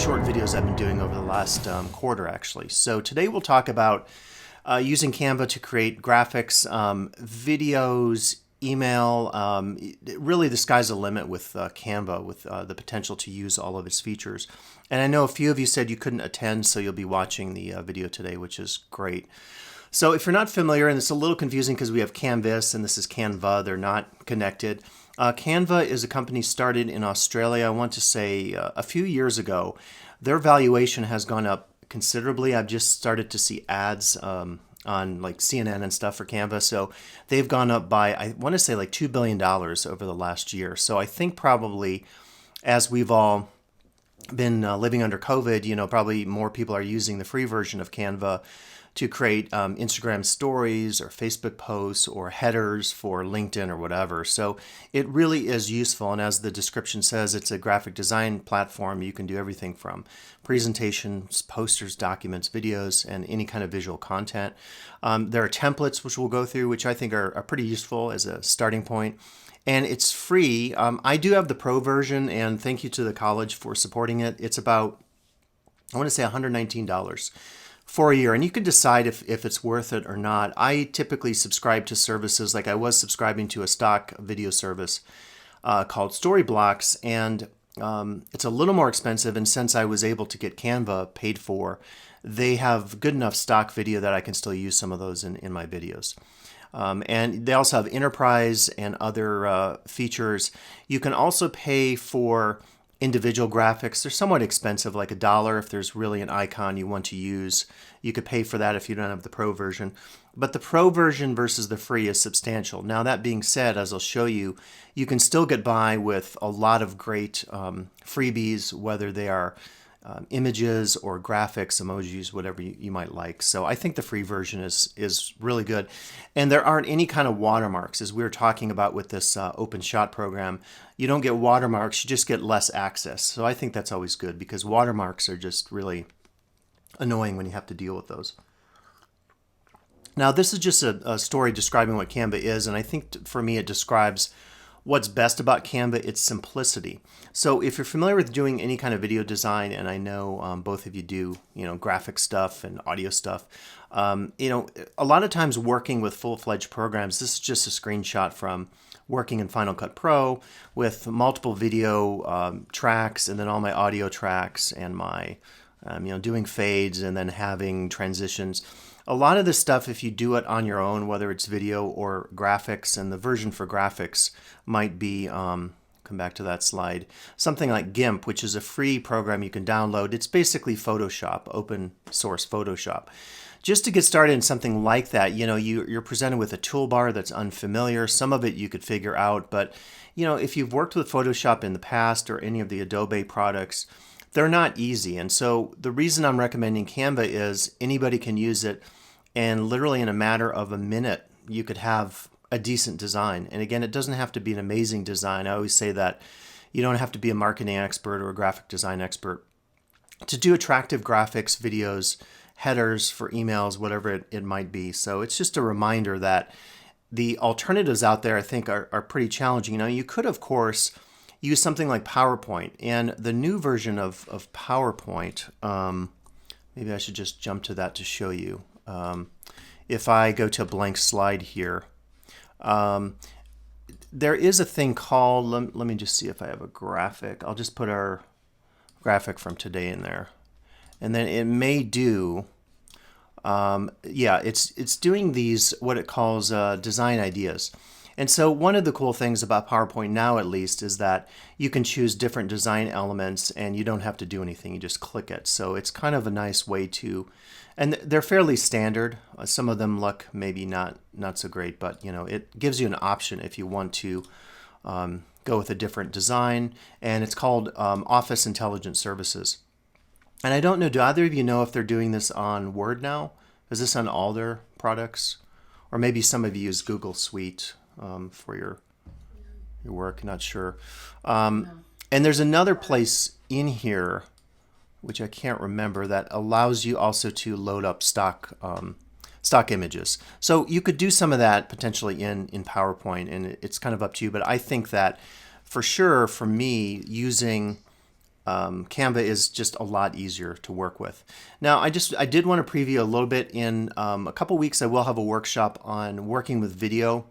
short videos I've been doing over the last quarter, actually. So today we'll talk about using Canva to create graphics, videos, email. Really, the sky's the limit with Canva, with the potential to use all of its features. And I know a few of you said you couldn't attend, so you'll be watching the video today, which is great. So if you're not familiar, and it's a little confusing because we have Canvas and this is Canva, they're not connected. Canva is a company started in Australia, I want to say a few years ago. Their valuation has gone up considerably. I've just started to see ads on like CNN and stuff for Canva. So they've gone up by, I want to say like $2 billion over the last year. So I think probably as we've all been living under COVID, probably more people are using the free version of Canva to create Instagram stories or Facebook posts or headers for LinkedIn or whatever. So it really is useful. And as the description says, it's a graphic design platform. You can do everything from presentations, posters, documents, videos, and any kind of visual content. There are templates which we'll go through, which I think are pretty useful as a starting point. And it's free. I do have the pro version, and thank you to the college for supporting it. It's about, I want to say $119 for a year, and you can decide if it's worth it or not. I typically subscribe to services like I was subscribing to a stock video service called Storyblocks, and it's a little more expensive. And since I was able to get Canva paid for, they have good enough stock video that I can still use some of those in my videos. And they also have enterprise and other features. You can also pay for individual graphics. They're somewhat expensive, like $1 if there's really an icon you want to use. You could pay for that if you don't have the pro version. But the pro version versus the free is substantial. Now, that being said, as I'll show you, you can still get by with a lot of great freebies, whether they are images or graphics, emojis, whatever you might like. So I think the free version is really good. And there aren't any kind of watermarks, as we were talking about with this open shot program. You don't get watermarks, you just get less access. So I think that's always good because watermarks are just really annoying when you have to deal with those. Now, this is just a story describing what Canva is, and I think for me it describes what's best about Canva, its simplicity. So if you're familiar with doing any kind of video design, and I know both of you do, graphic stuff and audio stuff, a lot of times working with full-fledged programs, this is just a screenshot from working in Final Cut Pro with multiple video tracks and then all my audio tracks and my, doing fades and then having transitions. A lot of this stuff, if you do it on your own, whether it's video or graphics, and the version for graphics might be, come back to that slide, something like GIMP, which is a free program you can download. It's basically Photoshop, open source Photoshop. Just to get started in something like that, you're presented with a toolbar that's unfamiliar. Some of it you could figure out, but if you've worked with Photoshop in the past or any of the Adobe products, they're not easy. And so the reason I'm recommending Canva is anybody can use it, and literally in a matter of a minute, you could have a decent design. And again, it doesn't have to be an amazing design. I always say that you don't have to be a marketing expert or a graphic design expert to do attractive graphics, videos, headers for emails, whatever it might be. So it's just a reminder that the alternatives out there, I think, are pretty challenging. You could, of course, use something like PowerPoint, and the new version of PowerPoint, maybe I should just jump to that to show you. If I go to a blank slide here, there is a thing called, let me just see if I have a graphic. I'll just put our graphic from today in there. And then it may do, it's doing these, what it calls design ideas. And so one of the cool things about PowerPoint now, at least, is that you can choose different design elements and you don't have to do anything. You just click it. So it's kind of a nice way to, and they're fairly standard. Some of them look maybe not so great, but it gives you an option if you want to go with a different design. And it's called Office Intelligent Services. And I don't know, do either of you know if they're doing this on Word now? Is this on all their products? Or maybe some of you use Google Suite for your work, not sure. And there's another place in here, which I can't remember, that allows you also to load up stock images. So you could do some of that potentially in PowerPoint, and it's kind of up to you. But I think that for sure, for me, using Canva is just a lot easier to work with. Now, I did want to preview a little bit. In a couple weeks, I will have a workshop on working with video.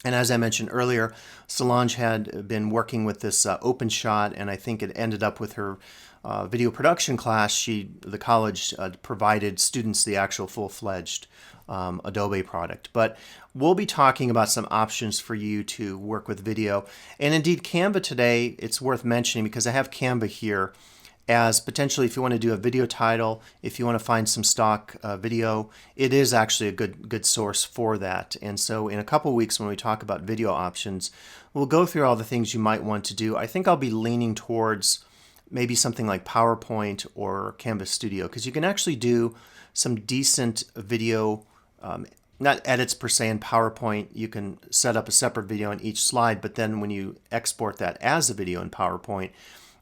And as I mentioned earlier, Solange had been working with this OpenShot, and I think it ended up with her video production class. The college provided students the actual full-fledged Adobe product. But we'll be talking about some options for you to work with video. And indeed, Canva today, it's worth mentioning because I have Canva here as potentially if you want to do a video title, if you want to find some stock video, it is actually a good source for that. And so in a couple of weeks when we talk about video options, we'll go through all the things you might want to do. I think I'll be leaning towards maybe something like PowerPoint or Canvas Studio, because you can actually do some decent video, not edits per se in PowerPoint. You can set up a separate video on each slide, but then when you export that as a video in PowerPoint,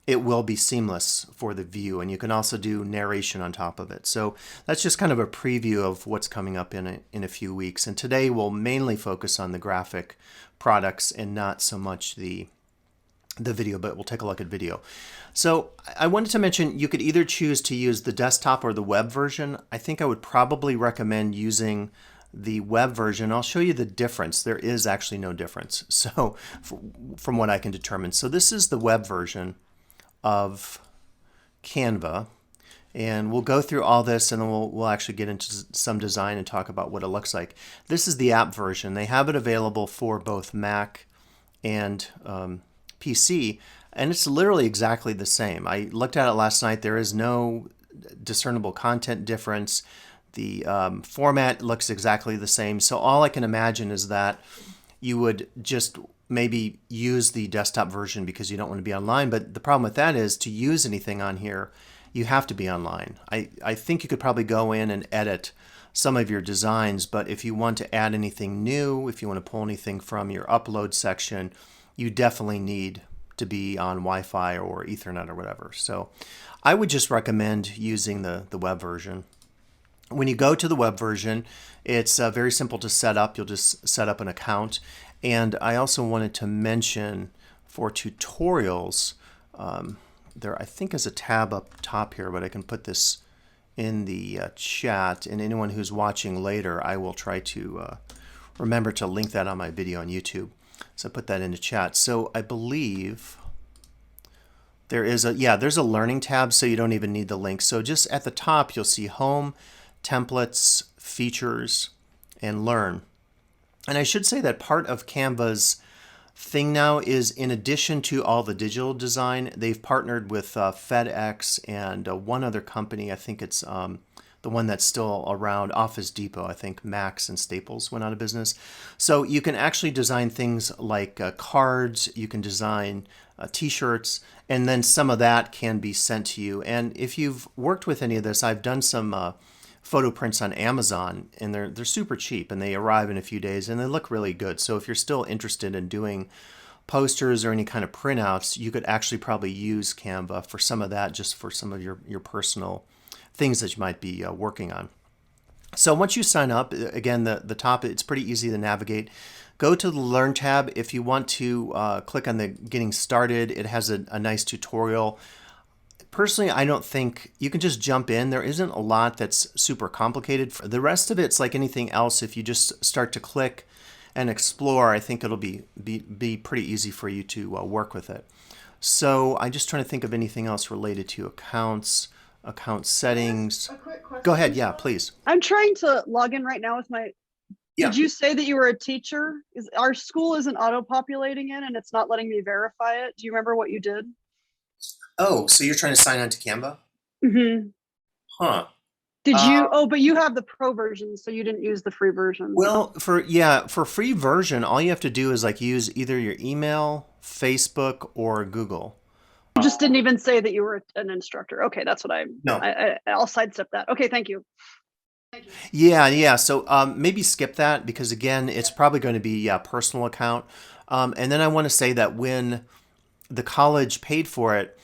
it will be seamless for the view, and you can also do narration on top of it. So that's just kind of a preview of what's coming up in a few weeks. And today we'll mainly focus on the graphic products and not so much the video, but we'll take a look at video. So I wanted to mention you could either choose to use the desktop or the web version. I think I would probably recommend using the web version. I'll show you the difference. There is actually no difference. So from what I can determine. So this is the web version of Canva, and we'll go through all this, and then we'll actually get into some design and talk about what it looks like. This is the app version. They have it available for both Mac and PC, and it's literally exactly the same. I looked at it last night. There is no discernible content difference. The format looks exactly the same. So all I can imagine is that you would just maybe use the desktop version because you don't want to be online. But the problem with that is to use anything on here, you have to be online. I think you could probably go in and edit some of your designs, but if you want to add anything new, if you want to pull anything from your upload section, you definitely need to be on Wi-Fi or Ethernet or whatever. So I would just recommend using the web version. When you go to the web version, it's very simple to set up. You'll just set up an account. And I also wanted to mention for tutorials, there I think is a tab up top here, but I can put this in the chat. And anyone who's watching later, I will try to remember to link that on my video on YouTube. So put that into chat. So I believe there is there's a learning tab, so you don't even need the link. So just at the top, you'll see Home, Templates, Features, and Learn. And I should say that part of Canva's thing now is, in addition to all the digital design, they've partnered with FedEx and one other company. I think it's the one that's still around, Office Depot. I think Max and Staples went out of business. So you can actually design things like cards, you can design t-shirts, and then some of that can be sent to you. And if you've worked with any of this, I've done some photo prints on Amazon, and they're super cheap, and they arrive in a few days, and they look really good. So if you're still interested in doing posters or any kind of printouts, you could actually probably use Canva for some of that, just for some of your personal things that you might be working on. So once you sign up, again, the top, it's pretty easy to navigate. Go to the Learn tab. If you want to click on the Getting Started, it has a nice tutorial. Personally, I don't think you can just jump in. There isn't a lot that's super complicated. The rest of it's like anything else. If you just start to click and explore, I think it'll be pretty easy for you to work with it. So I'm just trying to think of anything else related to accounts, account settings. A quick question. Go ahead. Yeah, please. I'm trying to log in right now with my. Yeah. Did you say that you were a teacher? Our school isn't auto-populating in, and it's not letting me verify it. Do you remember what you did? Oh, so you're trying to sign on to Canva? Mm-hmm. Huh. Did you? Oh, but you have the pro version, so you didn't use the free version. Well, for free version, all you have to do is like use either your email, Facebook, or Google. You just didn't even say that you were an instructor. Okay, that's what No. I'll sidestep that. Okay, thank you. Yeah. So maybe skip that, because again, it's probably going to be personal account. And then I want to say that when the college paid for it,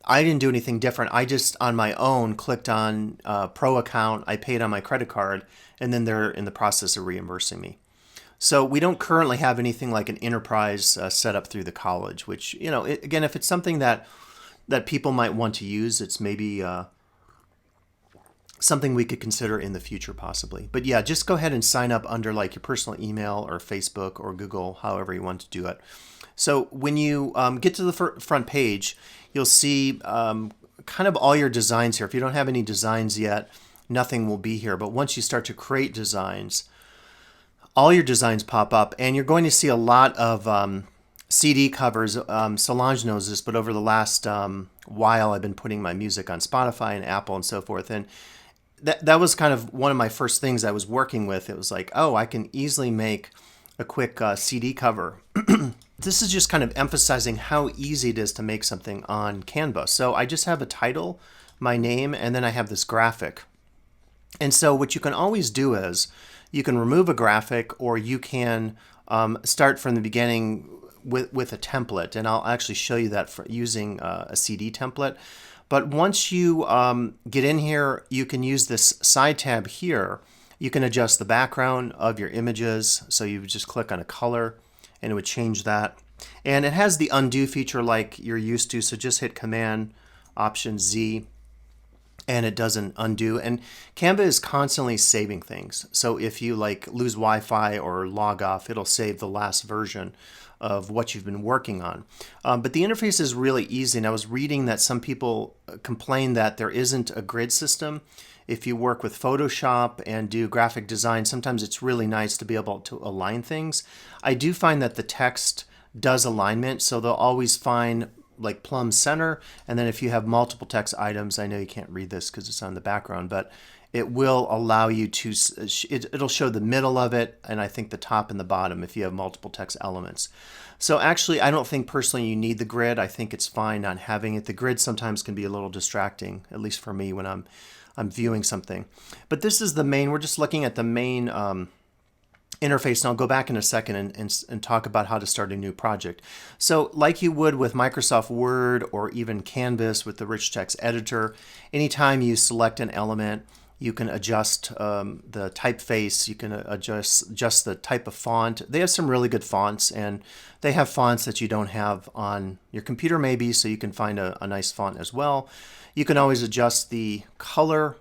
I didn't do anything different. I just on my own clicked on pro account. I paid on my credit card, and then they're in the process of reimbursing me. So we don't currently have anything like an enterprise set up through the college, which, again, if it's something that that people might want to use. It's maybe something we could consider in the future possibly. But yeah, just go ahead and sign up under like your personal email or Facebook or Google, however you want to do it. So when you get to the front page, you'll see kind of all your designs here. If you don't have any designs yet, nothing will be here. But once you start to create designs, all your designs pop up, and you're going to see a lot of CD covers. Solange knows this, but over the last while, I've been putting my music on Spotify and Apple and so forth. And that was kind of one of my first things I was working with. It was like, oh, I can easily make a quick CD cover. This is just kind of emphasizing how easy it is to make something on Canva. So I just have a title, my name, and then I have this graphic. And so what you can always do is you can remove a graphic, or you can start from the beginning with a template. And I'll actually show you that for using a CD template. But once you get in here, you can use this side tab here. You can adjust the background of your images. So you would just click on a color and it would change that. And it has the undo feature like you're used to. So just hit Command Option Z and it doesn't undo. And Canva is constantly saving things. So if you like lose Wi-Fi or log off, it'll save the last version of what you've been working on. But the interface is really easy. And I was reading that some people complain that there isn't a grid system. If you work with Photoshop and do graphic design, sometimes it's really nice to be able to align things. I do find that the text does alignment, so they'll always find like plumb center. And then if you have multiple text items, I know you can't read this because it's on the background, but it will allow you to, it'll show the middle of it, and I think the top and the bottom if you have multiple text elements. So actually, I don't think personally you need the grid. I think it's fine not having it. The grid sometimes can be a little distracting, at least for me when I'm viewing something. But this is the main, we're just looking at the main interface, and I'll go back in a second and talk about how to start a new project. So like you would with Microsoft Word or even Canvas with the rich text editor, anytime you select an element, you can adjust the typeface, you can adjust the type of font. They have some really good fonts, and they have fonts that you don't have on your computer maybe, so you can find a nice font as well. You can always adjust the color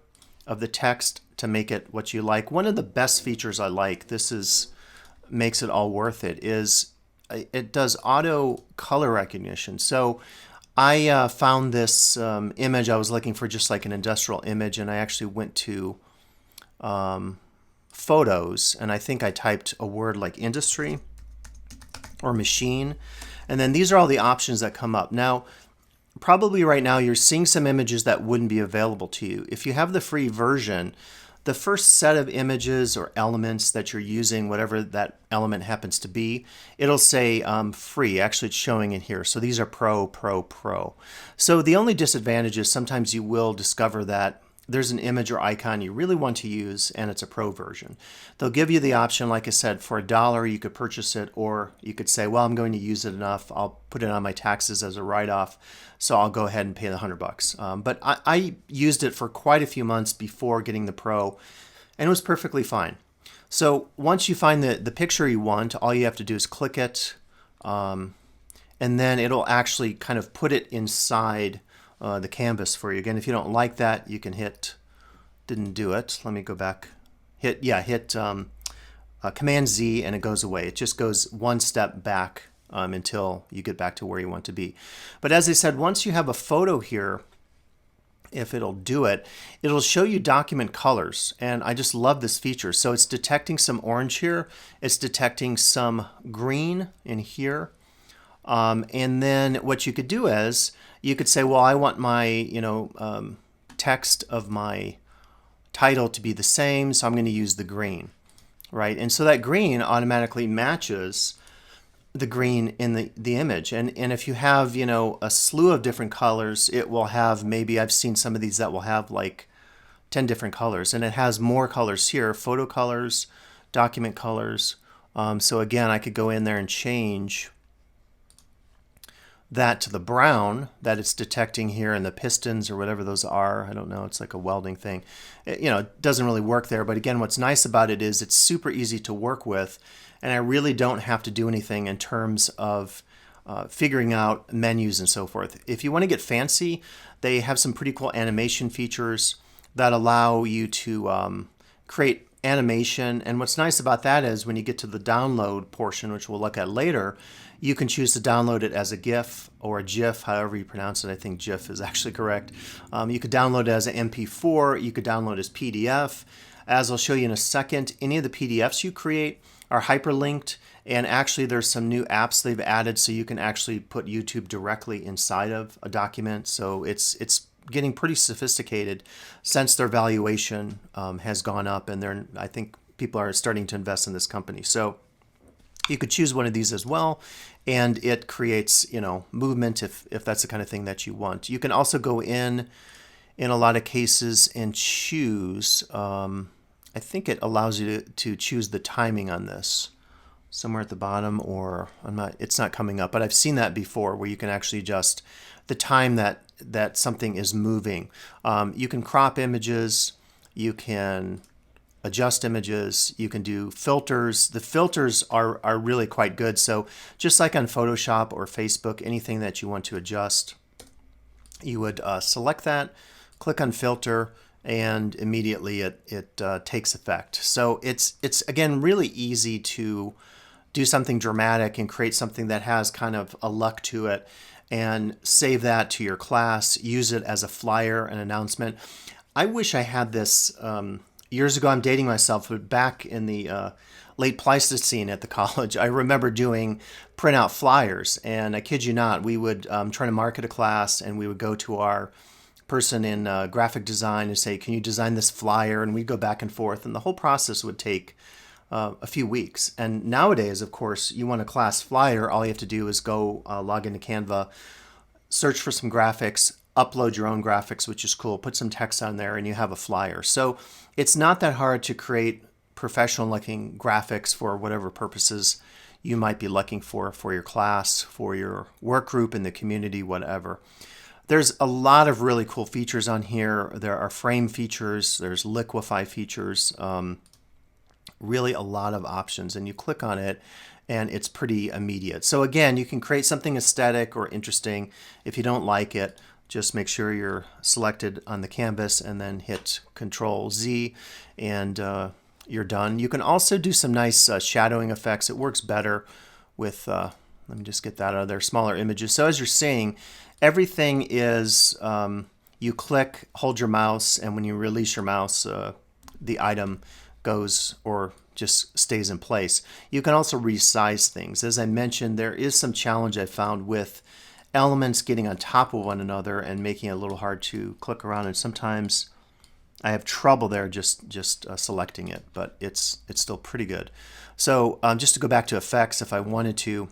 of the text to make it what you like. One of the best features I like, makes it all worth it, is it does auto color recognition. So I found this image. I was looking for just like an industrial image, and I actually went to photos, and I think I typed a word like industry or machine, and then these are all the options that come up. Now, probably right now you're seeing some images that wouldn't be available to you. If you have the free version, the first set of images or elements that you're using, whatever that element happens to be, it'll say free. Actually, it's showing in here. So these are pro, pro, pro. So the only disadvantage is sometimes you will discover that there's an image or icon you really want to use, and it's a pro version. They'll give you the option, like I said, for $1 you could purchase it, or you could say, well, I'm going to use it enough, I'll put it on my taxes as a write-off, so I'll go ahead and pay the $100. But I used it for quite a few months before getting the pro, and it was perfectly fine. So once you find the picture you want, all you have to do is click it, and then it'll actually kind of put it inside the canvas for you. Again, if you don't like that, you can hit, didn't do it. Let me go back. Hit Command Z and it goes away. It just goes one step back until you get back to where you want to be. But as I said, once you have a photo here, if it'll do it, it'll show you document colors. And I just love this feature. So it's detecting some orange here. It's detecting some green in here. And then what you could do is you could say, well, I want my text of my title to be the same, so I'm going to use the green, right? And so that green automatically matches the green in the image. And if you have a slew of different colors, it will have, maybe I've seen some of these that will have like 10 different colors, and it has more colors here, photo colors, document colors. So again, I could go in there and change that to the brown that it's detecting here, and the pistons or whatever those are, I don't know, it's like a welding thing. It doesn't really work there, but again, what's nice about it is it's super easy to work with, and I really don't have to do anything in terms of figuring out menus and so forth. If you want to get fancy, they have some pretty cool animation features that allow you to create animation. And what's nice about that is when you get to the download portion, which we'll look at later, you can choose to download it as a GIF or a GIF, however you pronounce it. I think GIF is actually correct. You could download it as an MP4. You could download it as PDF. As I'll show you in a second, any of the PDFs you create are hyperlinked, and actually there's some new apps they've added so you can actually put YouTube directly inside of a document. So it's getting pretty sophisticated since their valuation has gone up, and I think people are starting to invest in this company. So you could choose one of these as well, and it creates, movement if that's the kind of thing that you want. You can also go in a lot of cases and choose, I think it allows you to choose the timing on this somewhere at the bottom, or it's not coming up, but I've seen that before where you can actually adjust the time that something is moving. You can crop images, you can adjust images, you can do filters. The filters are really quite good. So just like on Photoshop or Facebook, anything that you want to adjust, you would select that, click on filter, and immediately it takes effect. So it's again really easy to do something dramatic and create something that has kind of a look to it, and save that to your class, use it as a flyer, an announcement. I wish I had this years ago. I'm dating myself, but back in the late Pleistocene at the college, I remember doing printout flyers, and I kid you not, we would try to market a class, and we would go to our person in graphic design and say, can you design this flyer? And we'd go back and forth, and the whole process would take a few weeks. And nowadays, of course, you want a class flyer, all you have to do is go log into Canva, search for some graphics, upload your own graphics, which is cool, put some text on there, and you have a flyer. So it's not that hard to create professional looking graphics for whatever purposes you might be looking for your class, for your work group in the community, whatever. There's a lot of really cool features on here. There are frame features, there's liquify features, really a lot of options, and you click on it and it's pretty immediate. So again, you can create something aesthetic or interesting. If you don't like it, just make sure you're selected on the canvas and then hit Control Z, and you're done. You can also do some nice shadowing effects. It works better with, let me just get that out of there, smaller images. So as you're seeing, everything is, you click, hold your mouse, and when you release your mouse, the item goes or just stays in place. You can also resize things. As I mentioned, there is some challenge I found with elements getting on top of one another and making it a little hard to click around, and sometimes I have trouble there just selecting it, but it's still pretty good. So just to go back to effects, if I wanted to,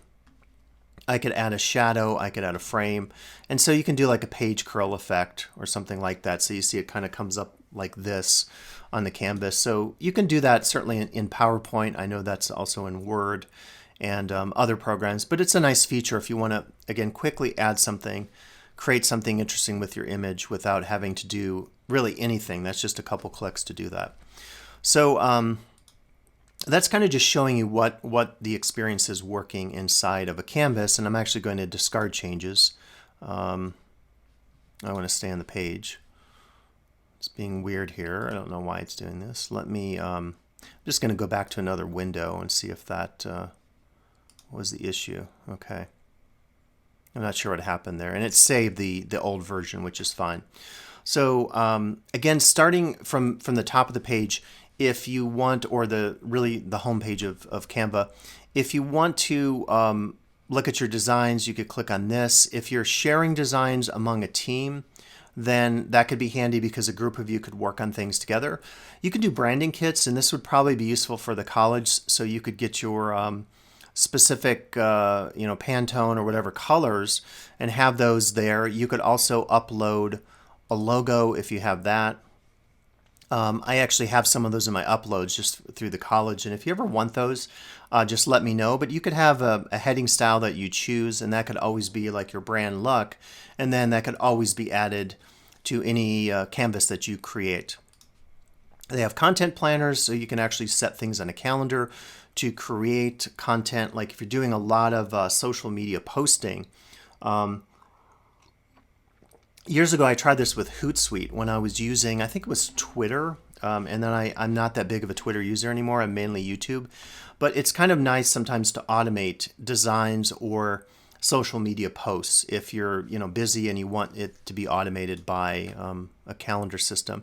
I could add a shadow, I could add a frame, and so you can do like a page curl effect or something like that. So you see it kind of comes up like this on the canvas. So you can do that certainly in PowerPoint. I know that's also in Word and other programs, but it's a nice feature if you want to, again, quickly add something, create something interesting with your image without having to do really anything. That's just a couple clicks to do that. So that's kind of just showing you what the experience is working inside of a canvas, and I'm actually going to discard changes. I want to stay on the page. It's being weird here. I don't know why it's doing this. Let me, I'm just going to go back to another window and see if that was the issue. Okay. I'm not sure what happened there. And it saved the old version, which is fine. So again, starting from the top of the page, if you want, or the home page of Canva, if you want to look at your designs, you could click on this. If you're sharing designs among a team, then that could be handy because a group of you could work on things together. You could do branding kits, and this would probably be useful for the college, so you could get your specific Pantone or whatever colors and have those there. You could also upload a logo if you have that. I actually have some of those in my uploads just through the college, and if you ever want those, just let me know. But you could have a heading style that you choose, and that could always be like your brand look, and then that could always be added to any canvas that you create. They have content planners, so you can actually set things on a calendar to create content. Like if you're doing a lot of social media posting. Years ago, I tried this with Hootsuite when I was using, I think it was Twitter. And then I'm not that big of a Twitter user anymore. I'm mainly YouTube. But it's kind of nice sometimes to automate designs or social media posts if you're busy and you want it to be automated by a calendar system.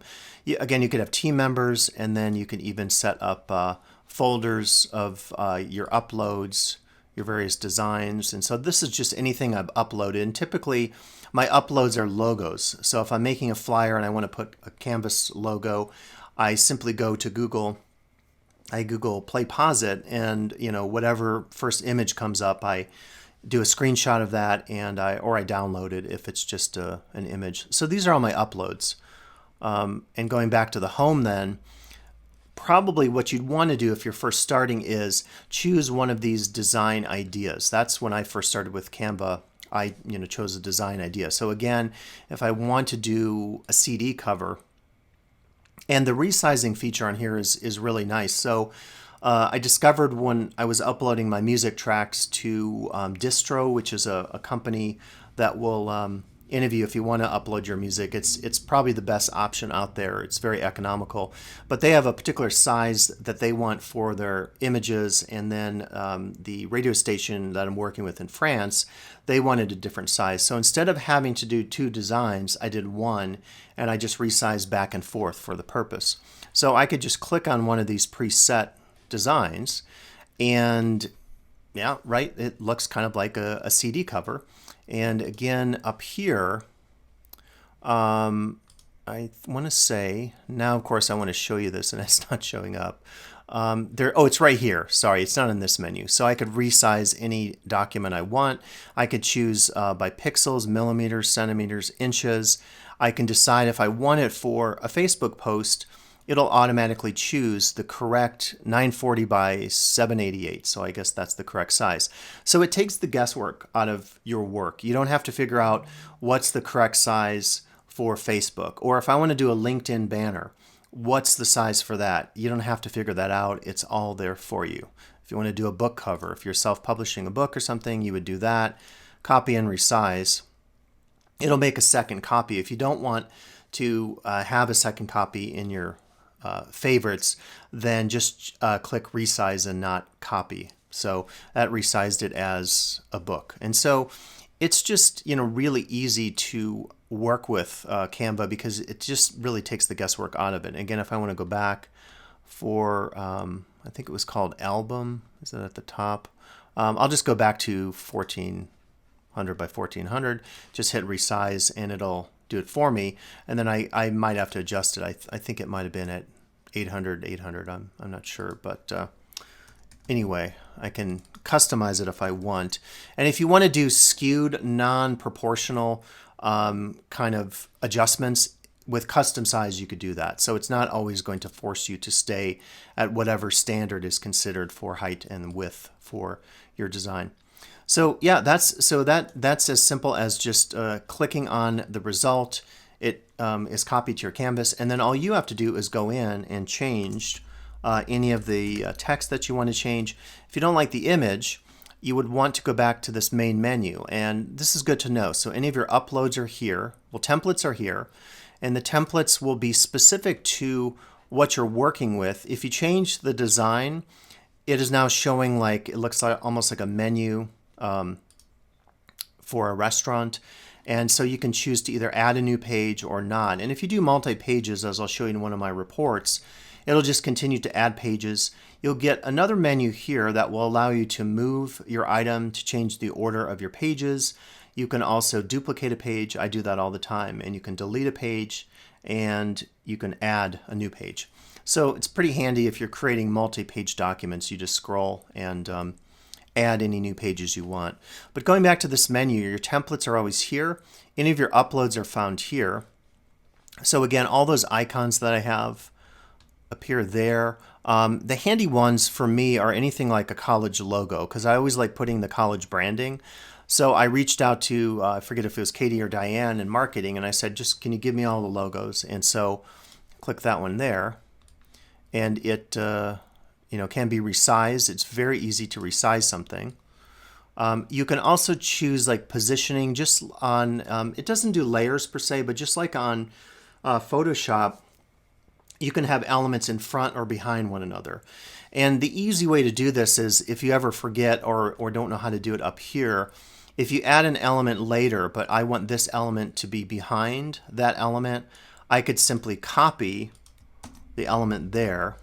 Again, you could have team members, and then you can even set up folders of your uploads, your various designs. And so this is just anything I've uploaded. And typically my uploads are logos. So if I'm making a flyer and I want to put a Canvas logo, I simply go to Google. I Google Play Pause It, and whatever first image comes up, I do a screenshot of that, and I download it if it's just an image. So these are all my uploads. And going back to the home then, probably what you'd want to do if you're first starting is choose one of these design ideas. That's when I first started with Canva. I chose a design idea. So again, if I want to do a CD cover, and the resizing feature on here is really nice. So I discovered when I was uploading my music tracks to Distro, which is a company that will interview if you want to upload your music. It's probably the best option out there. It's very economical, but they have a particular size that they want for their images, and then the radio station that I'm working with in France, they wanted a different size. So instead of having to do two designs, I did one, and I just resized back and forth for the purpose. So I could just click on one of these preset designs, and yeah, right, it looks kind of like a CD cover. And again, up here, I want to say, now of course I want to show you this, and it's not showing up. It's right here. Sorry, it's not in this menu. So I could resize any document I want. I could choose by pixels, millimeters, centimeters, inches. I can decide if I want it for a Facebook post, it'll automatically choose the correct 940 by 788. So I guess that's the correct size. So it takes the guesswork out of your work. You don't have to figure out what's the correct size for Facebook. Or if I want to do a LinkedIn banner, what's the size for that? You don't have to figure that out. It's all there for you. If you want to do a book cover, if you're self-publishing a book or something, you would do that. Copy and resize. It'll make a second copy. If you don't want to have a second copy in your favorites, then just click resize and not copy. So that resized it as a book. And so it's just really easy to work with Canva, because it just really takes the guesswork out of it. Again, if I want to go back for I think it was called album, is that at the top? I'll just go back to 1400 by 1400, just hit resize, and it'll do it for me. And then I might have to adjust it. I think it might have been at 800. I'm not sure, but anyway, I can customize it if I want. And if you want to do skewed, non-proportional kind of adjustments with custom size, you could do that. So it's not always going to force you to stay at whatever standard is considered for height and width for your design. So yeah, that's as simple as just clicking on the result. It is copied to your canvas, and then all you have to do is go in and change any of the text that you want to change. If you don't like the image, you would want to go back to this main menu, and this is good to know. So any of your uploads are here. Well, templates are here, and the templates will be specific to what you're working with. If you change the design, it is now showing like, it looks like almost like a menu for a restaurant. And so you can choose to either add a new page or not. And if you do multi-pages, as I'll show you in one of my reports, it'll just continue to add pages. You'll get another menu here that will allow you to move your item, to change the order of your pages. You can also duplicate a page. I do that all the time. And you can delete a page, and you can add a new page. So it's pretty handy if you're creating multi-page documents. You just scroll and add any new pages you want. But going back to this menu, your templates are always here. Any of your uploads are found here. So again, all those icons that I have appear there. The handy ones for me are anything like a college logo, because I always like putting the college branding. So I reached out to, I forget if it was Katie or Diane in marketing, and I said, just can you give me all the logos? And so click that one there. and it can be resized. It's very easy to resize something. You can also choose like positioning just on, it doesn't do layers per se, but just like on Photoshop, you can have elements in front or behind one another. And the easy way to do this is if you ever forget or don't know how to do it up here, if you add an element later, but I want this element to be behind that element, I could simply copy the element there,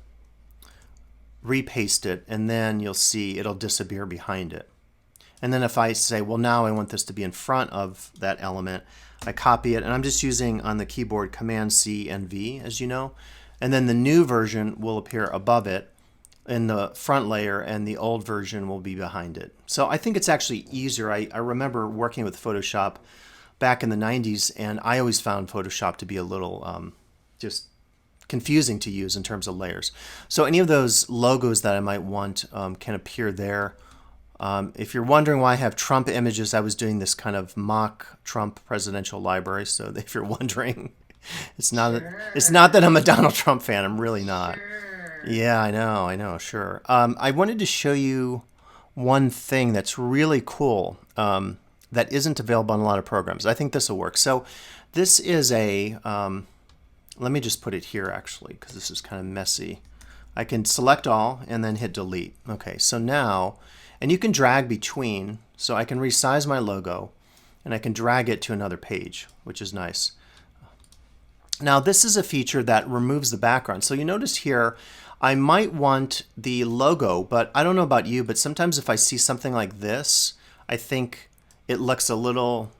repaste it, and then you'll see it'll disappear behind it. And then if I say, well, now I want this to be in front of that element, I copy it, and I'm just using on the keyboard Command C and V, as you know. And then the new version will appear above it in the front layer, and the old version will be behind it. So I think it's actually easier. I remember working with Photoshop back in the 90s, and I always found Photoshop to be a little just confusing to use in terms of layers. So any of those logos that I might want can appear there. If you're wondering why I have Trump images, I was doing this kind of mock Trump presidential library. So if you're wondering, it's not that I'm a Donald Trump fan. I'm really not. Yeah, I know, sure. I wanted to show you one thing that's really cool that isn't available on a lot of programs. I think this will work. So this is a, let me just put it here actually, because this is kind of messy. I can select all and then hit delete. Okay, so now, and you can drag between, so I can resize my logo and I can drag it to another page, which is nice. Now this is a feature that removes the background. So you notice here, I might want the logo, but I don't know about you, but sometimes if I see something like this, I think it looks a little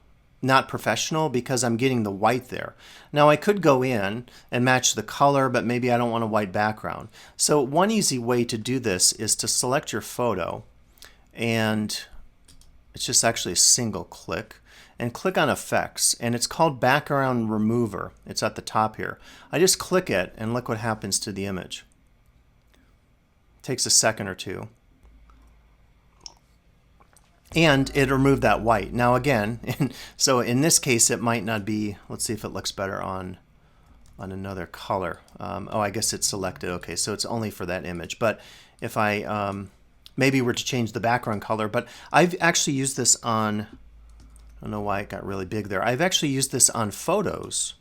not professional because I'm getting the white there. Now I could go in and match the color, but maybe I don't want a white background. So one easy way to do this is to select your photo, and it's just actually a single click, and click on effects, and it's called background remover. It's at the top here. I just click it and look what happens to the image. It takes a second or two. And it removed that white. Now again, so in this case it might not be, let's see if it looks better on another color. Oh, I guess it's selected. Okay, so it's only for that image. But if I maybe were to change the background color, but I've actually used this on, I don't know why it got really big there. I've actually used this on photos.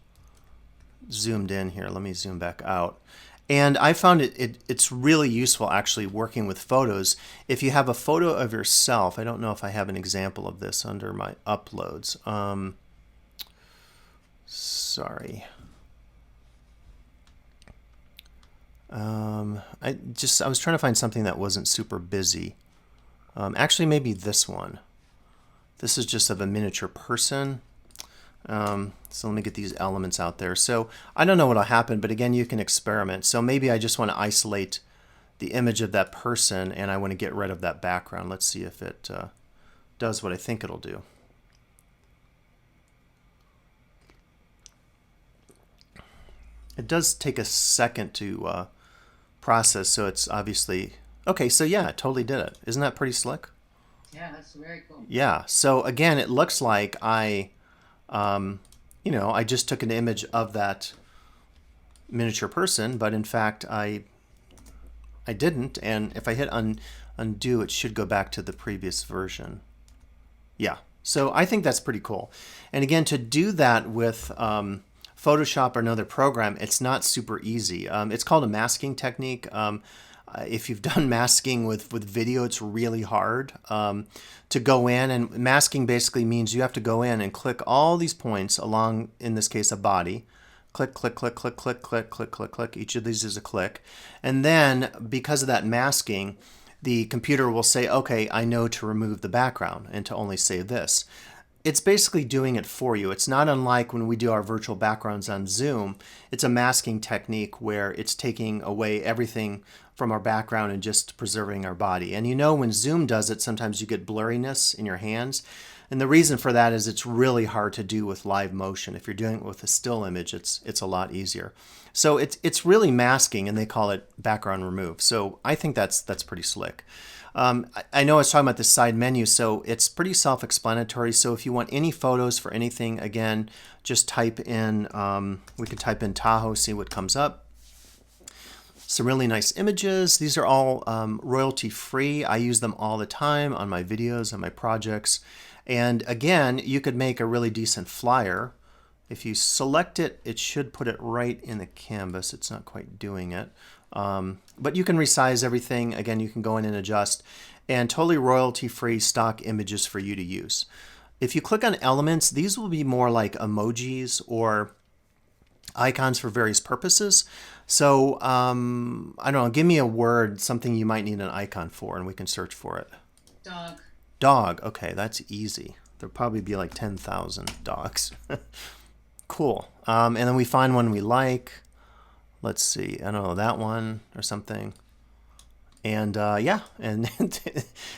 Zoomed in here, let me zoom back out. And I found it's really useful actually working with photos. If you have a photo of yourself, I don't know if I have an example of this under my uploads. Sorry. I was trying to find something that wasn't super busy. Actually, maybe this one. This is just of a miniature person. So let me get these elements out there. So I don't know what'll happen, but again, you can experiment. So maybe I just want to isolate the image of that person and I want to get rid of that background. Let's see if it does what I think it'll do. It does take a second to process, so it's obviously, okay, so yeah, it totally did it. Isn't that pretty slick? Yeah, that's very cool. Yeah, so again, it looks like I just took an image of that miniature person, but in fact I didn't, and if I hit undo, it should go back to the previous version. Yeah, so I think that's pretty cool. And again, to do that with Photoshop or another program, it's not super easy. It's called a masking technique. If you've done masking with video, it's really hard to go in, and masking basically means you have to go in and click all these points along, in this case, a body. Click, click, click, click, click, click, click, click, click. Each of these is a click. And then because of that masking, the computer will say, okay, I know to remove the background and to only save this. It's basically doing it for you. It's not unlike when we do our virtual backgrounds on Zoom. It's a masking technique where it's taking away everything from our background and just preserving our body. And you know, when Zoom does it, sometimes you get blurriness in your hands. And the reason for that is it's really hard to do with live motion. If you're doing it with a still image, it's a lot easier. So it's really masking, and they call it background remove. So I think that's pretty slick. I know I was talking about this side menu, so it's pretty self-explanatory. So if you want any photos for anything, again, just type in, we could type in Tahoe, see what comes up. some really nice images. These are all royalty free. I use them all the time on my videos and my projects. And again, you could make a really decent flyer. If you select it, it should put it right in the canvas. It's not quite doing it. But you can resize everything. Again, you can go in and adjust. And totally royalty-free stock images for you to use. If you click on elements, these will be more like emojis or icons for various purposes. So I don't know, give me a word, something you might need an icon for, and we can search for it. Dog. Dog. Okay, that's easy. There'll probably be like 10,000 dogs. Cool. And then we find one we like. Let's see. I don't know, that one or something. And yeah, and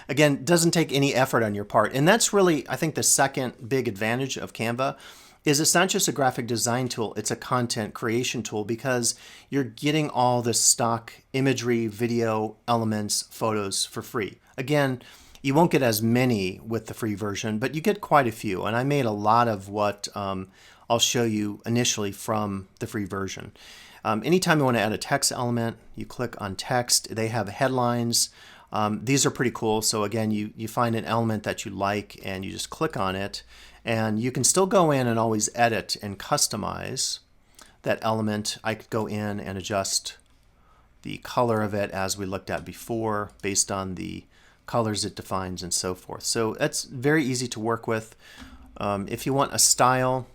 again, doesn't take any effort on your part. And that's really, I think, the second big advantage of Canva is it's not just a graphic design tool, it's a content creation tool because you're getting all the stock imagery, video, elements, photos for free. Again, you won't get as many with the free version, but you get quite a few. And I made a lot of what I'll show you initially from the free version. Anytime you want to add a text element, you click on text. They have headlines. These are pretty cool. So again, you find an element that you like and you just click on it. And you can still go in and always edit and customize that element. I could go in and adjust the color of it as we looked at before based on the colors it defines and so forth. So that's very easy to work with. If you want a style,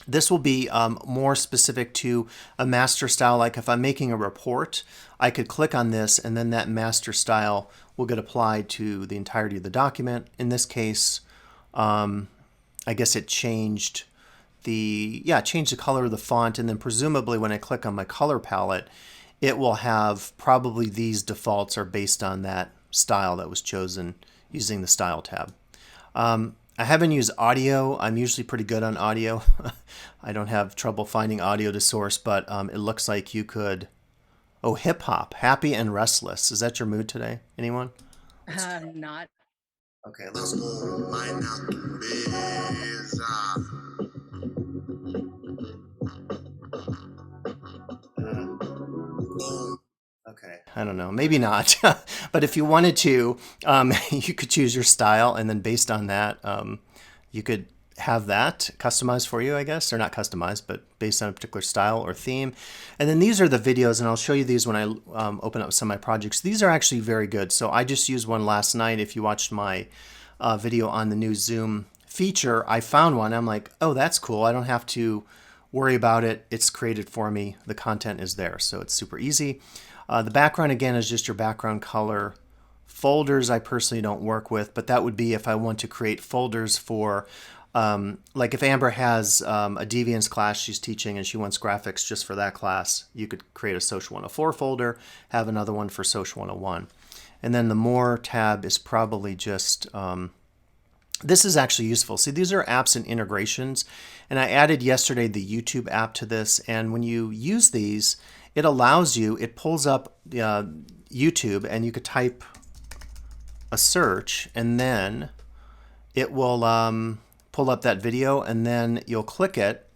this will be more specific to a master style. Like if I'm making a report, I could click on this and then that master style will get applied to the entirety of the document. In this case, I guess it changed the color of the font, and then presumably when I click on my color palette, it will have probably these defaults are based on that style that was chosen using the Style tab. I haven't used audio. I'm usually pretty good on audio. I don't have trouble finding audio to source, but it looks like you could. Oh, hip hop, happy and restless. Is that your mood today? Anyone? Not. Okay, let's. Okay, I don't know, maybe not. But if you wanted to, you could choose your style, and then based on that, you could have that customized for you, I guess, or not customized, but based on a particular style or theme. And then these are the videos, and I'll show you these when I open up some of my projects. These are actually very good. So I just used one last night. If you watched my video on the new Zoom feature, I found one. I'm like, oh, that's cool. I don't have to worry about it. It's created for me. The content is there, so it's super easy. The background, again, is just your background color. Folders I personally don't work with, but that would be if I want to create folders for, like if Amber has a Deviance class she's teaching and she wants graphics just for that class, you could create a Social 104 folder, have another one for Social 101. And then the More tab is probably just, this is actually useful. See, these are apps and integrations, and I added yesterday the YouTube app to this, and when you use these, it allows you, it pulls up YouTube, and you could type a search, and then it will pull up that video, and then you'll click it.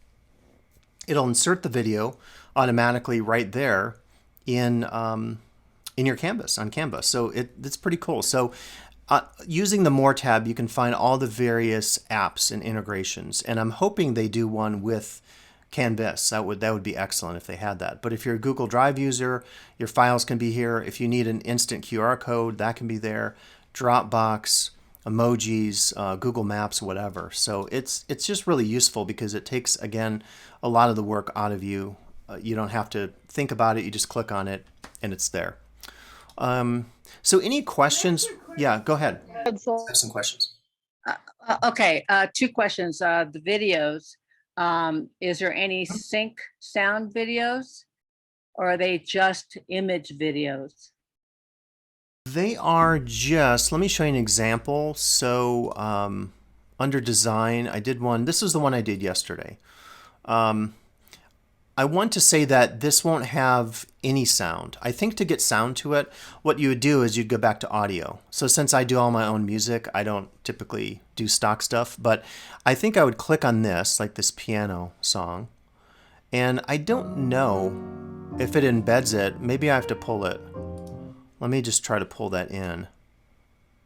It'll insert the video automatically right there in your canvas, on Canva. So it's pretty cool. So using the More tab, you can find all the various apps and integrations, and I'm hoping they do one with Canvas. That would be excellent if they had that. But if you're a Google Drive user, your files can be here. If you need an instant QR code, that can be there. Dropbox, emojis, Google Maps, whatever. So it's just really useful because it takes, again, a lot of the work out of you. You don't have to think about it. You just click on it and it's there. So any questions? Yeah, go ahead. I have some questions. Okay, two questions. The videos. Is there any sync sound videos, or are they just image videos? They are just, let me show you an example. So under design, I did one. This is the one I did yesterday. I want to say that this won't have any sound. I think to get sound to it, what you would do is you'd go back to audio. So since I do all my own music, I don't typically do stock stuff, but I think I would click on this, like this piano song. And I don't know if it embeds it, maybe I have to pull it. Let me just try to pull that in.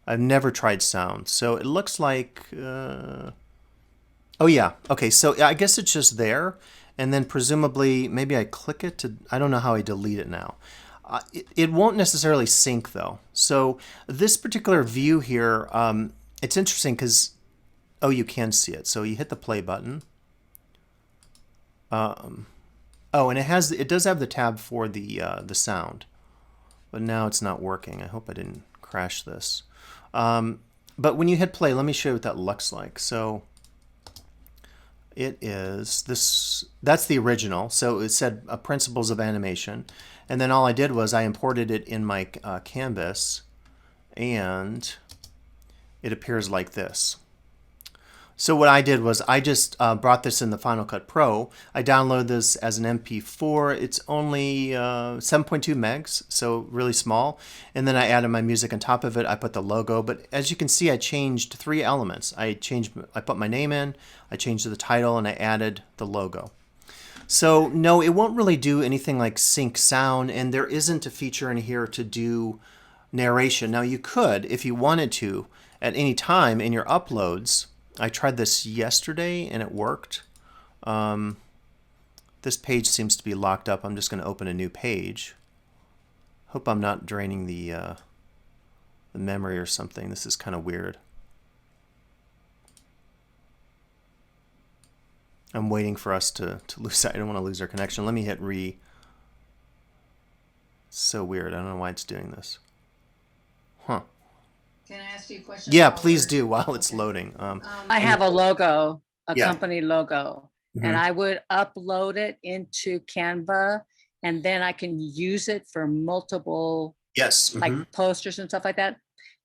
I've never tried sound, so it looks like, oh yeah, okay, so I guess it's just there, and then presumably, maybe I click it to, I don't know how I delete it now. It won't necessarily sync though. So this particular view here, it's interesting because, oh, you can see it. So you hit the play button. Oh, and it does have the tab for the sound, but now it's not working. I hope I didn't crash this. But when you hit play, let me show you what that looks like. So it is this, that's the original. So it said principles of animation. And then all I did was I imported it in my canvas, and it appears like this. So what I did was I just brought this in the Final Cut Pro. I downloaded this as an MP4. It's only 7.2 megs, so really small. And then I added my music on top of it. I put the logo, but as you can see, I changed 3 elements. I put my name in, I changed the title, and I added the logo. So no, it won't really do anything like sync sound, and there isn't a feature in here to do narration. Now you could, if you wanted to, at any time in your uploads. I tried this yesterday and it worked. This page seems to be locked up. I'm just going to open a new page. Hope I'm not draining the memory or something. This is kind of weird. I'm waiting for us to lose. I don't want to lose our connection. Let me hit re. It's so weird. I don't know why it's doing this. Huh. Can I ask you a question? Yeah, while please we're- do while it's Okay. loading. I have a logo, a Yeah. company logo, and Mhm. I would upload it into Canva, and then I can use it for multiple Yes. like posters and stuff like that.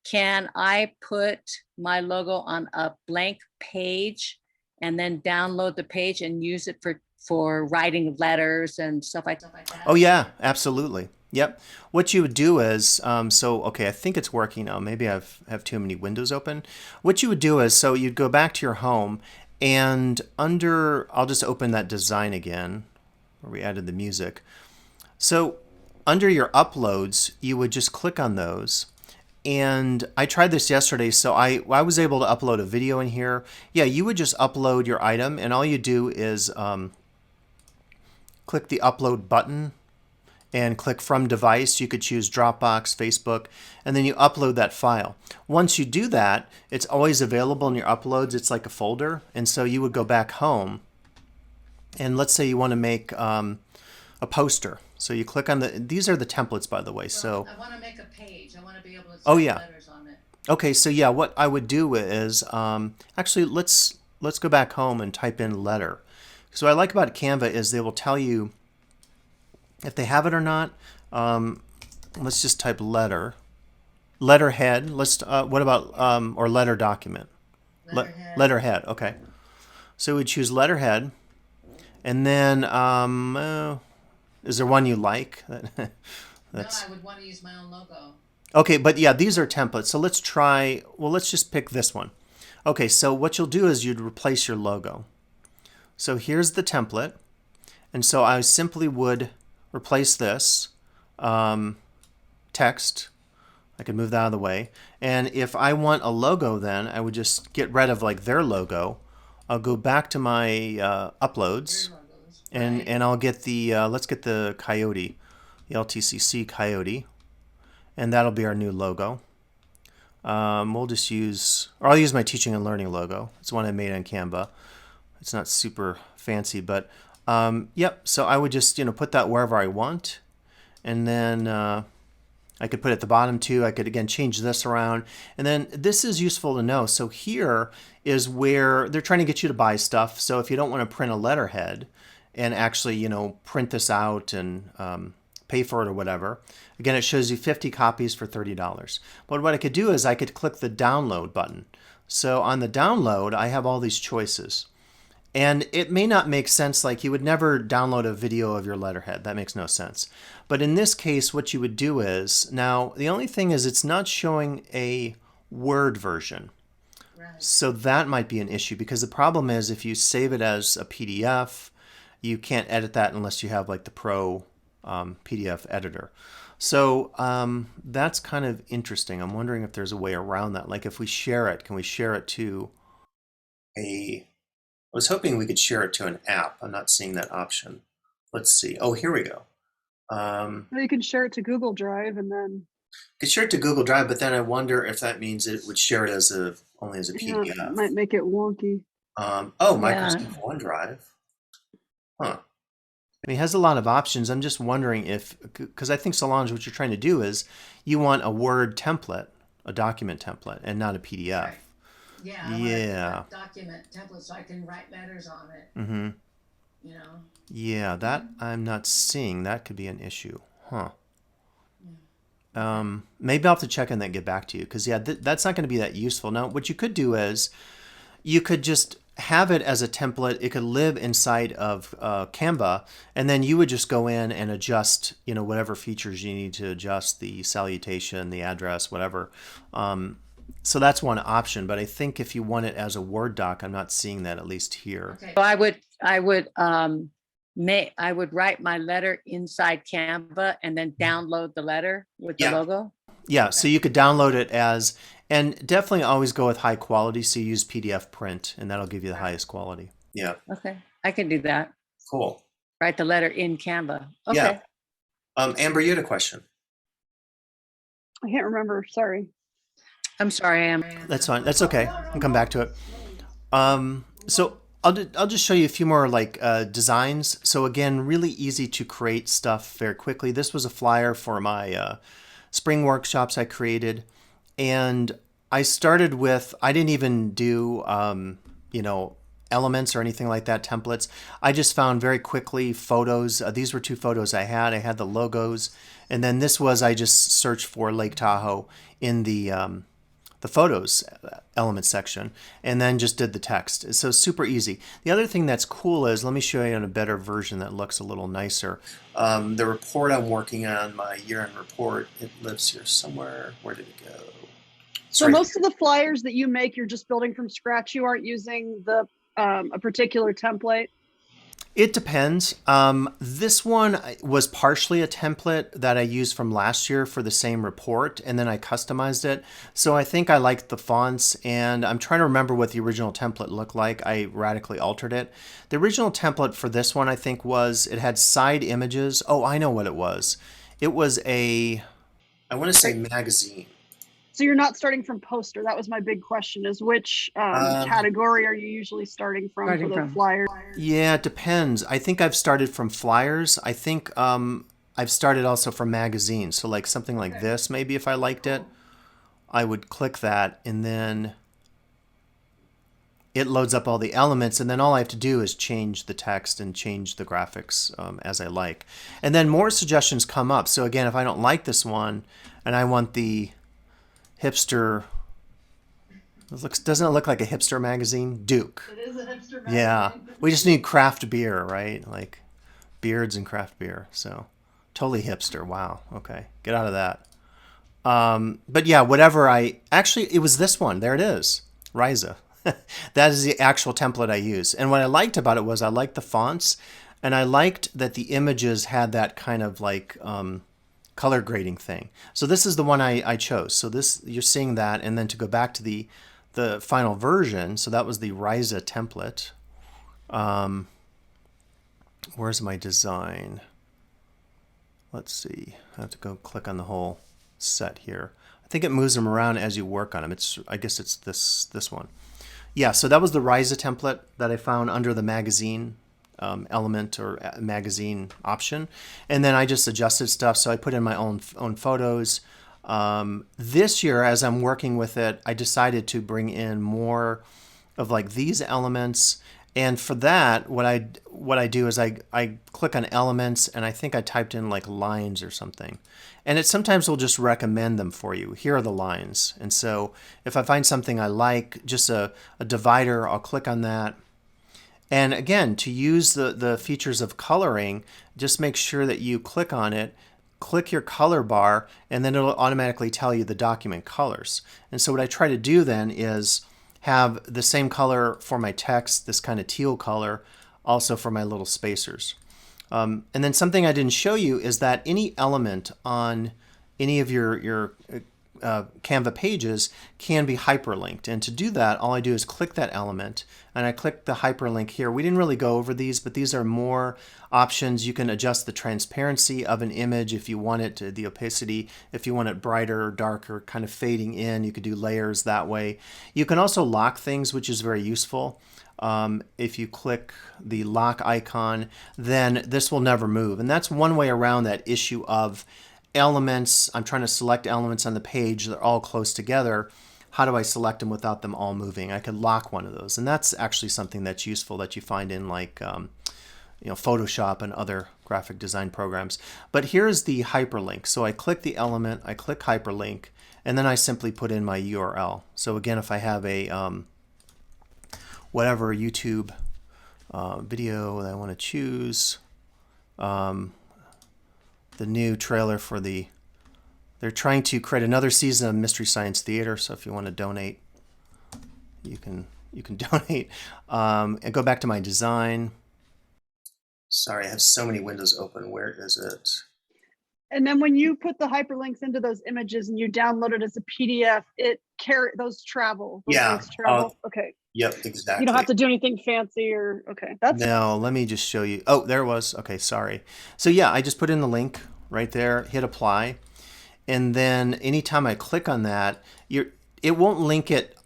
Can I put my logo on a blank page and then download the page and use it for writing letters and stuff like that? Oh yeah, absolutely. Yep. What you would do is, so okay, I think it's working now. Maybe I have too many windows open. What you would do is, so you'd go back to your home, and under, I'll just open that design again, where we added the music. So under your uploads, you would just click on those. And I tried this yesterday, so I was able to upload a video in here. Yeah, you would just upload your item, and all you do is click the upload button and click from device. You could choose Dropbox, Facebook, and then you upload that file. Once you do that, it's always available in your uploads. It's like a folder. And so you would go back home, and let's say you want to make a poster. So you click on these are the templates, by the way. So I want to make a page. I want to be able to Oh, type yeah. letters on it. okay, so yeah, what I would do is actually let's go back home and type in letter. So what I like about Canva is they will tell you if they have it or not. Let's just type letter, letterhead. Let's what about or letter document, Letterhead. letterhead. Okay, so we choose letterhead, and then is there one you like? That's No, I would want to use my own logo. okay, but yeah, these are templates. So let's try. Well, let's just pick this one. Okay, so what you'll do is you'd replace your logo. So here's the template, and so I simply would replace this text. I could move that out of the way. And if I want a logo, then I would just get rid of like their logo. I'll go back to my uploads, Your logos. and I'll get the let's get the coyote, the LTCC coyote, and that'll be our new logo. We'll just use, or I'll use my teaching and learning logo. It's one I made on Canva. It's not super fancy, but yep. So I would just put that wherever I want, and then I could put it at the bottom too. I could again change this around, and then this is useful to know. So here is where they're trying to get you to buy stuff. So if you don't want to print a letterhead and actually print this out and pay for it or whatever, again it shows you 50 copies for $30. But what I could do is I could click the download button. So on the download, I have all these choices. And it may not make sense, like you would never download a video of your letterhead. That makes no sense. But in this case, what you would do is, now the only thing is it's not showing a Word version. Right. So that might be an issue, because the problem is if you save it as a PDF, you can't edit that unless you have like the Pro PDF editor. So that's kind of interesting. I'm wondering if there's a way around that. Like if we share it, can we share it to I was hoping we could share it to an app. I'm not seeing that option. Let's see. Oh, here we go. Or you can share it to Google Drive and then. Could share it to Google Drive, but then I wonder if that means it would share it as only as a Yeah, PDF. it might make it wonky. Oh, Yeah. Microsoft OneDrive. Huh. I mean, it has a lot of options. I'm just wondering if, because I think Solange, what you're trying to do is you want a Word template, a document template, and not a PDF. Right. Yeah. I want Yeah. a document template so I can write letters on it. Mm-hmm. You know. Yeah, that I'm not seeing. That could be an issue. Huh. Maybe I'll have to check on that and get back to you, because yeah, that's not going to be that useful. Now, what you could do is you could just have it as a template. It could live inside of Canva, and then you would just go in and adjust, whatever features you need to adjust, the salutation, the address, whatever. So that's one option. But I think if you want it as a Word doc, I'm not seeing that, at least here. Okay. So I would write my letter inside Canva and then download the letter with the Yeah. logo. Yeah, so you could download it and definitely always go with high quality. So you use PDF print, and that'll give you the highest quality. Yeah, Okay, I can do that. cool. Write the letter in Canva. Okay. Yeah. Amber, you had a question. I can't remember. Sorry. I'm sorry, I am. That's fine. That's okay. I'll come back to it. So I'll just show you a few more designs. So again, really easy to create stuff very quickly. This was a flyer for my spring workshops I created, and I started with, I didn't even do elements or anything like that, templates. I just found very quickly photos. These were 2 photos I had. I had the logos, and then this was, I just searched for Lake Tahoe in the photos element section, and then just did the text. So super easy. The other thing that's cool is, let me show you on a better version that looks a little nicer. The report I'm working on, my year-end report, it lives here somewhere. Where did it go? It's So right most of the flyers that you make, you're just building from scratch. You aren't using a particular template. It depends. This one was partially a template that I used from last year for the same report, and then I customized it. So I think I liked the fonts, and I'm trying to remember what the original template looked like. I radically altered it. The original template for this one, I think, it had side images. Oh, I know what it was. It was I want to say magazine. So you're not starting from poster. That was my big question, is which category are you usually starting from for the flyer? Yeah, it depends. I think I've started from flyers. I think I've started also from magazines. So like something like this, maybe if I liked it, I would click that, and then it loads up all the elements, and then all I have to do is change the text and change the graphics as I like. And then more suggestions come up. So again, if I don't like this one and I want the hipster, doesn't it look like a hipster magazine? Duke. It is a hipster magazine. Yeah, we just need craft beer, right? Like beards and craft beer. So totally hipster. Wow. Okay, get out of that. But yeah, whatever. It was this one. There it is. Riza. That is the actual template I use. And what I liked about it was I liked the fonts, and I liked that the images had that kind of like color grading thing. So this is the one I chose. So this, you're seeing that, and then to go back to the final version, so that was the Riza template. Where's my design? Let's see. I have to go click on the whole set here. I think it moves them around as you work on them. I guess it's this one. Yeah, so that was the Riza template that I found under the magazine element or magazine option, and then I just adjusted stuff. So I put in my own photos. This year, as I'm working with it, I decided to bring in more of like these elements, and for that, what I do is I click on elements, and I think I typed in like lines or something, and it sometimes will just recommend them for you. Here are the lines, and so if I find something I like, just a divider, I'll click on that. And again, to use the features of coloring, just make sure that you click on it, click your color bar, and then it'll automatically tell you the document colors. And so what I try to do then is have the same color for my text, this kind of teal color, also for my little spacers. And then something I didn't show you is that any element on any of your Canva pages can be hyperlinked. And to do that, all I do is click that element and I click the hyperlink here. We didn't really go over these, but these are more options. You can adjust the transparency of an image if you want it to, the opacity, if you want it brighter or darker, kind of fading in. You could do layers that way. You can also lock things, which is very useful. If you click the lock icon, then this will never move. And that's one way around that issue of elements. I'm trying to select elements on the page. They're all close together. How do I select them without them all moving? I could lock one of those. And that's actually something that's useful that you find in like Photoshop and other graphic design programs. But here's the hyperlink. So I click the element, I click hyperlink, and then I simply put in my URL. So again, if I have a whatever YouTube video that I want to choose, the new trailer for they're trying to create another season of Mystery Science Theater. So if you want to donate, you can donate. And go back to my design. Sorry, I have so many windows open. Where is it? And then when you put the hyperlinks into those images and you download it as a PDF, those travel. Those links travel. Okay. Yep, exactly. You don't have to do anything fancy or okay. No, let me just show you. Oh, there it was. Okay, sorry. So yeah, I just put in the link right there, hit apply. And then anytime I click on that, it won't link it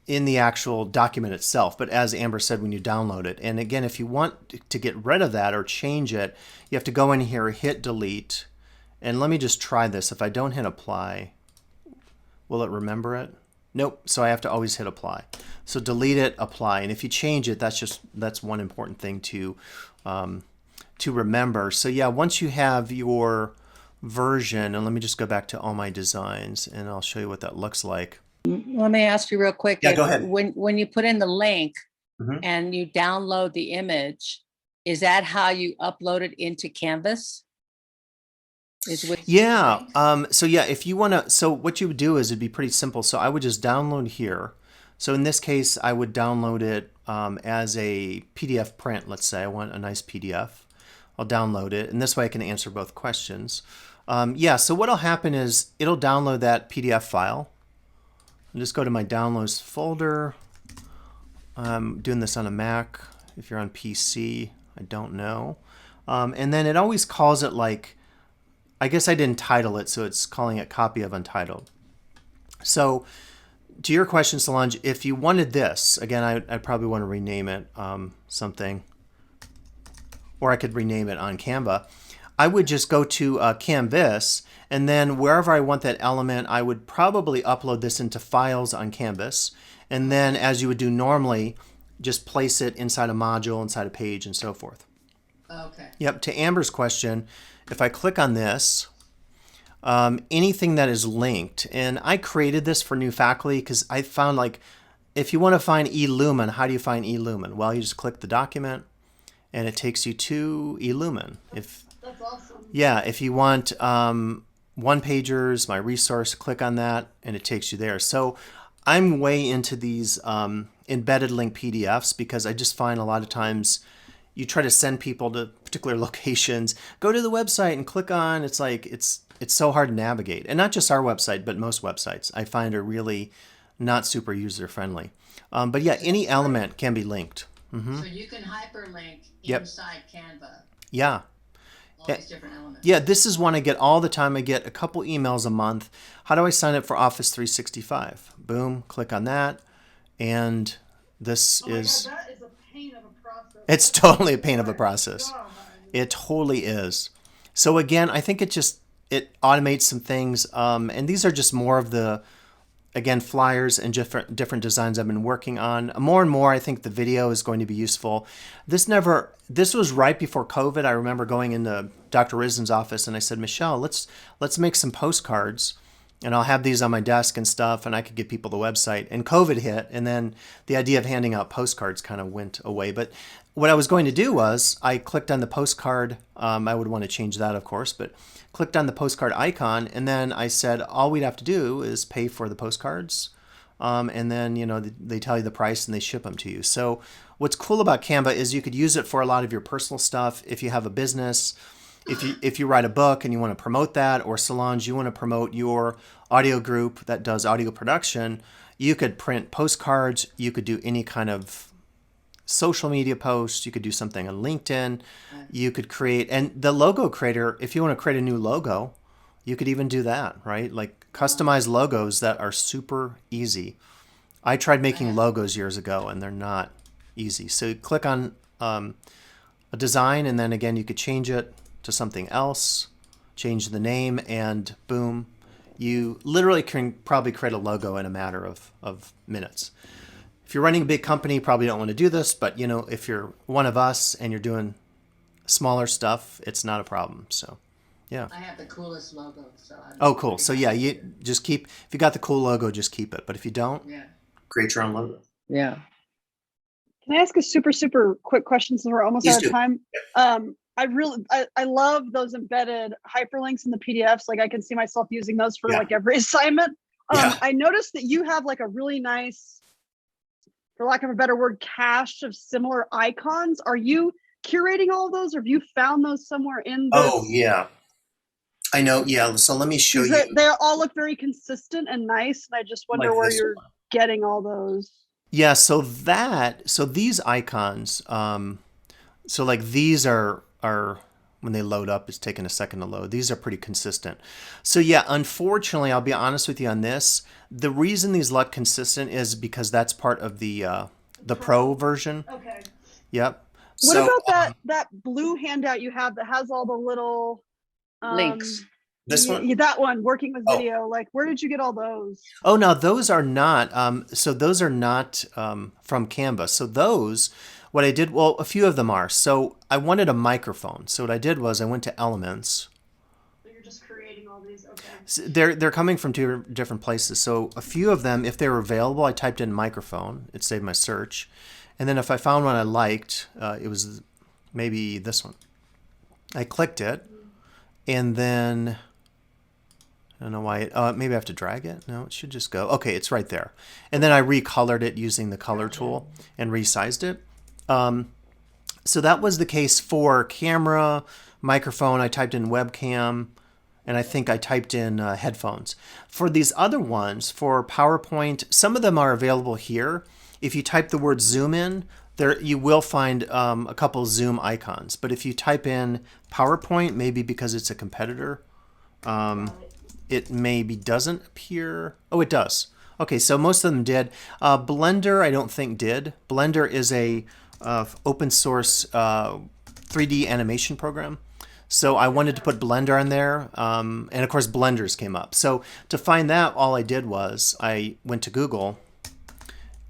in the actual document itself, but as Amber said, when you download it. And again, if you want to get rid of that or change it, you have to go in here, hit delete. And let me just try this. If I don't hit apply, will it remember it? Nope. So I have to always hit apply. So delete it, apply. And if you change it, that's one important thing to remember. So yeah, once you have your version, and let me just go back to all my designs and I'll show you what that looks like. Let me ask you real quick. Yeah, go ahead. When you put in the link and you download the image, is that how you upload it into Canvas? Yeah. So yeah, if you want to, so what you would do is it'd be pretty simple. So I would just download here. So in this case, I would download it as a PDF print. Let's say I want a nice PDF. I'll download it, and this way I can answer both questions. Yeah, so what'll happen is it'll download that PDF file. I'll just go to my downloads folder. I'm doing this on a Mac. If you're on PC, I don't know. And then it always calls it like, I guess I didn't title it, so it's calling it copy of untitled. So to your question, Solange, if you wanted this, again, I'd probably want to rename it something, or I could rename it on Canva. I would just go to Canvas, and then wherever I want that element, I would probably upload this into files on Canvas. And then as you would do normally, just place it inside a module, inside a page, and so forth. Okay. Yep, to Amber's question, if I click on this, anything that is linked, and I created this for new faculty because I found like, if you want to find eLumen, how do you find eLumen? Well, you just click the document and it takes you to eLumen. That's awesome. Yeah, if you want one-pagers, my resource, click on that and it takes you there. So I'm way into these embedded link PDFs because I just find a lot of times you try to send people to particular locations, go to the website and click on, it's like, it's so hard to navigate. And not just our website, but most websites I find are really not super user-friendly. But yeah, any element can be linked. So you can hyperlink inside Canva. Yeah. All these different elements. Yeah, this is one I get all the time. I get a couple emails a month. How do I sign up for Office 365? Boom, click on that. And this is... God, that is a pain of a process. It's totally a pain of a process. It totally is. So again, I think it automates some things. And these are just more of the, again, flyers and different designs I've been working on. More and more, I think the video is going to be useful. This was right before COVID. I remember going into Dr. Risen's office and I said, Michelle, let's make some postcards and I'll have these on my desk and stuff and I could give people the website. And COVID hit and then the idea of handing out postcards kind of went away. But what I was going to do was I clicked on the postcard. I would want to change that, of course, but clicked on the postcard icon and then I said all we'd have to do is pay for the postcards and then they tell you the price and they ship them to you. So what's cool about Canva is you could use it for a lot of your personal stuff. If you have a business, if you write a book and you want to promote that, or Solange, you want to promote your audio group that does audio production, you could print postcards. You could do any kind of social media post. You could do something on LinkedIn. You could create, and the logo creator, if you want to create a new logo, you could even do that, right? Like customize logos that are super easy. I tried making logos years ago and they're not easy. So you click on a design, and then again, you could change it to something else, change the name, and boom, you literally can probably create a logo in a matter of minutes. If you're running a big company, you probably don't want to do this, but you know, if you're one of us and you're doing smaller stuff, it's not a problem. So, yeah. I have the coolest logo, so. Oh, cool. So yeah, you just keep, if you got the cool logo, just keep it. But if you don't, Yeah. create your own logo. Yeah. Can I ask a super quick question since we're almost Please out of time? I love those embedded hyperlinks in the PDFs. Like I can see myself using those for like every assignment. I noticed that you have like a really nice, for lack of a better word, cache of similar icons. Are you curating all of those, or have you found those somewhere in this? Oh, yeah. I know. Yeah. So let me show you. They all look very consistent and nice. And I just wonder Like where this you're one. getting all those. Yeah. So these icons, so like these are when they load up, it's taking a second to load. These are pretty consistent. So yeah, unfortunately, I'll be honest with you on this. The reason these look consistent is because that's part of the pro version. Okay. Yep. What about that blue handout you have that has all the little Links. This one? That one, working with video. Like, where did you get all those? Oh, no, those are not. So those are not from Canva. So those, what I did, well, a few of them are. So I wanted a microphone. So what I did was I went to Elements. So you're just creating all these. Okay. So they're coming from two different places. So a few of them, if they were available, I typed in microphone. It saved my search. And then if I found one I liked, it was maybe this one. I clicked it, and then I don't know why. Maybe I have to drag it. No, it should just go. Okay, it's right there. And then I recolored it using the color tool and resized it. So that was the case for camera, microphone. I typed in webcam, and I think I typed in headphones. For these other ones, for PowerPoint, some of them are available here. If you type the word zoom in, there you will find a couple zoom icons. But if you type in PowerPoint, maybe because it's a competitor, it maybe doesn't appear. Oh, it does. Okay, so most of them did. Blender, I don't think did. Blender is a open source 3D animation program. So I wanted to put Blender on there, and of course Blenders came up. So to find that, all I did was I went to Google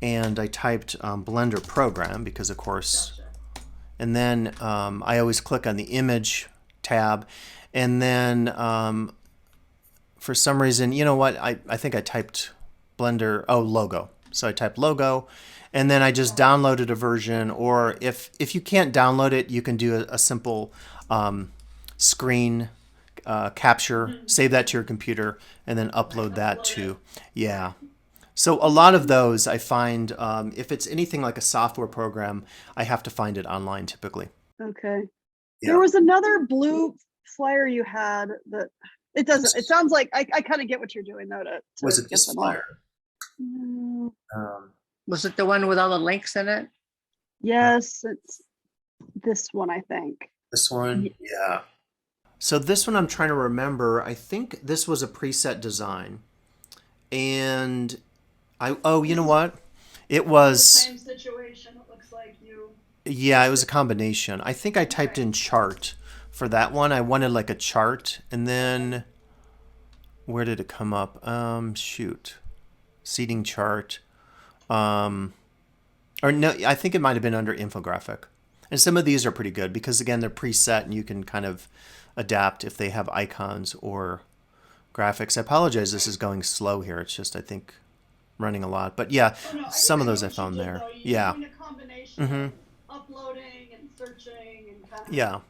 and I typed Blender program, because of course, and then I always click on the image tab, and then for some reason, you know what, I think I typed Blender, logo. So I typed logo, and then I just downloaded a version, or if you can't download it, you can do a simple screen capture, save that to your computer, and then upload that to, yeah. So a lot of those I find, if it's anything like a software program, I have to find it online typically. Okay. Yeah. There was another blue flyer you had that it doesn't. It sounds like I kind of get what you're doing though. To Was it this flyer? Was it the one with all the links in it? Yes, it's this one, I think. This one? Yeah. So this one I'm trying to remember. I think this was a preset design. And you know what? It was Same situation. It looks like you. Yeah, it was a combination. I think I typed in chart for that one. I wanted like a chart, and then where did it come up? Shoot. Seating chart. Or no, I think it might have been under infographic. And some of these are pretty good because again, they're preset and you can kind of adapt if they have icons or graphics. I apologize, this is going slow here. It's just, I think, running a lot. But yeah, some of those I found there. Yeah. Doing a combination of uploading and searching and kind of. Yeah.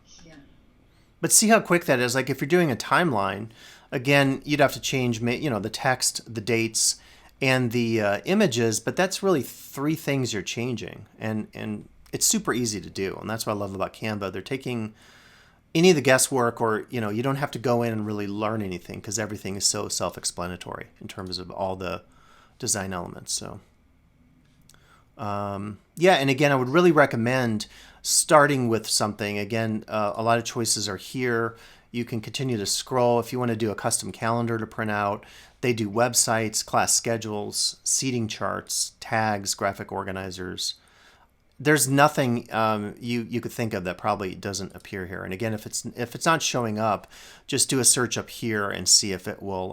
But see how quick that is. Like if you're doing a timeline, again, you'd have to change, the text, the dates, and the images, but that's really 3 things you're changing. And it's super easy to do. And that's what I love about Canva. They're taking any of the guesswork, or you don't have to go in and really learn anything because everything is so self-explanatory in terms of all the design elements. So yeah, and again, I would really recommend starting with something. Again, a lot of choices are here. You can continue to scroll if you want to do a custom calendar to print out. They do websites, class schedules, seating charts, tags, graphic organizers. There's nothing you could think of that probably doesn't appear here. And again, if it's not showing up, just do a search up here and see if it will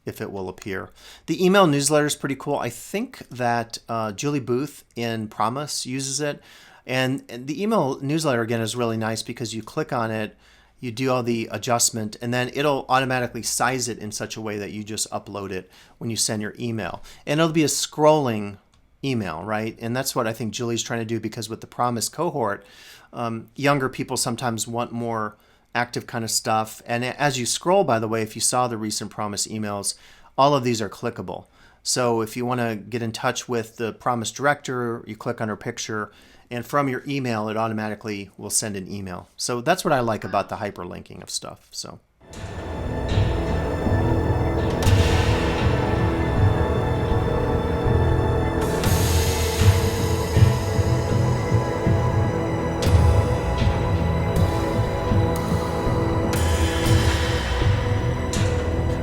appear. The email newsletter is pretty cool. I think that Julie Booth in Promise uses it, and the email newsletter again is really nice because you click on it, you do all the adjustment, and then it'll automatically size it in such a way that you just upload it when you send your email, and it'll be a scrolling email, right? And that's what I think Julie's trying to do, because with the Promise cohort, younger people sometimes want more active kind of stuff. And as you scroll, by the way, if you saw the recent Promise emails, all of these are clickable. So if you want to get in touch with the Promise director, you click on her picture, and from your email, it automatically will send an email. So that's what I like about the hyperlinking of stuff. So.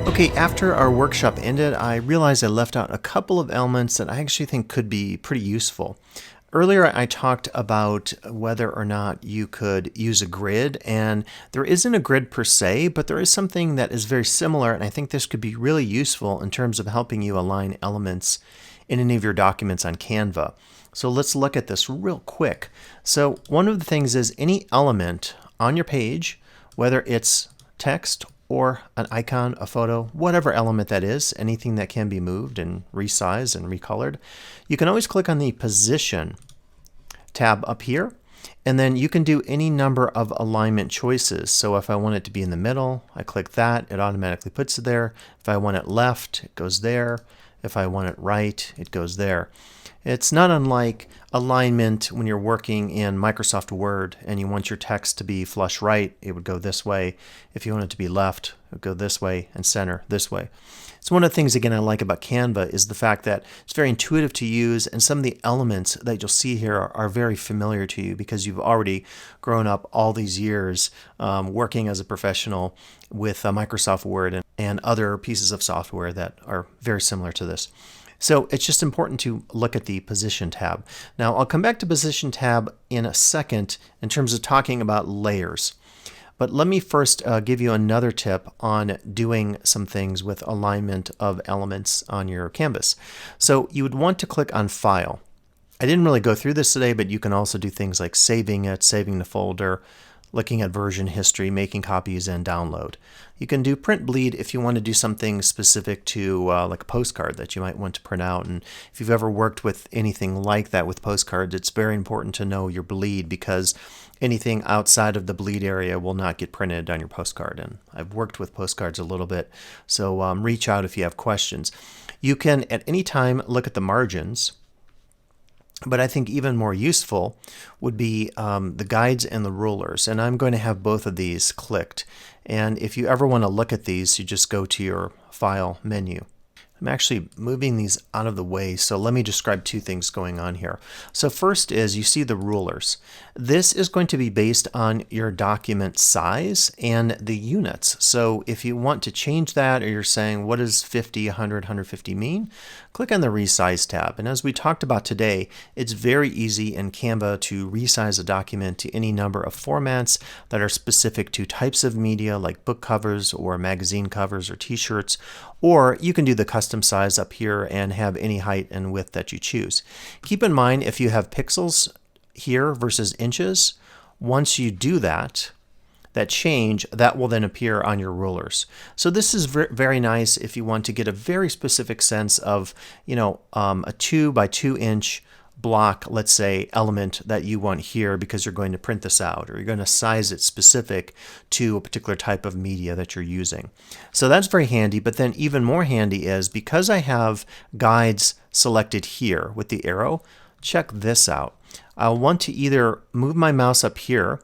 Okay, after our workshop ended, I realized I left out a couple of elements that I actually think could be pretty useful. Earlier, I talked about whether or not you could use a grid, and there isn't a grid per se, but there is something that is very similar, and I think this could be really useful in terms of helping you align elements in any of your documents on Canva. So let's look at this real quick. So one of the things is any element on your page, whether it's text or an icon, a photo, whatever element that is, anything that can be moved and resized and recolored, you can always click on the Position tab up here, and then you can do any number of alignment choices. So if I want it to be in the middle, I click that, it automatically puts it there. If I want it left, it goes there. If I want it right, it goes there. It's not unlike alignment when you're working in Microsoft Word and you want your text to be flush right, it would go this way. If you want it to be left, it would go this way, and center this way. So one of the things, again, I like about Canva is the fact that it's very intuitive to use, and some of the elements that you'll see here are very familiar to you because you've already grown up all these years working as a professional with Microsoft Word and other pieces of software that are very similar to this. So it's just important to look at the Position tab. Now, I'll come back to Position tab in a second in terms of talking about layers. But let me first give you another tip on doing some things with alignment of elements on your canvas. So you would want to click on File. I didn't really go through this today, but you can also do things like saving it, saving the folder, looking at version history, making copies, and download. You can do print bleed if you want to do something specific to like a postcard that you might want to print out. And if you've ever worked with anything like that with postcards, it's very important to know your bleed, because anything outside of the bleed area will not get printed on your postcard. And I've worked with postcards a little bit, so reach out if you have questions. You can at any time look at the margins. But I think even more useful would be the guides and the rulers. And I'm going to have both of these clicked. And if you ever want to look at these, you just go to your File menu. I'm actually moving these out of the way, so let me describe two things going on here. So first is you see the rulers. This is going to be based on your document size and the units. So if you want to change that, or you're saying what does 50, 100, 150 mean, click on the Resize tab. And as we talked about today, it's very easy in Canva to resize a document to any number of formats that are specific to types of media like book covers or magazine covers or t-shirts, or you can do the custom size up here and have any height and width that you choose. Keep in mind, if you have pixels here versus inches, once you do that change, that will then appear on your rulers. So this is very nice if you want to get a very specific sense of, a 2 by 2 inch block, let's say, element that you want here because you're going to print this out, or you're going to size it specific to a particular type of media that you're using. So that's very handy, but then even more handy is because I have guides selected here with the arrow, check this out. I'll want to either move my mouse up here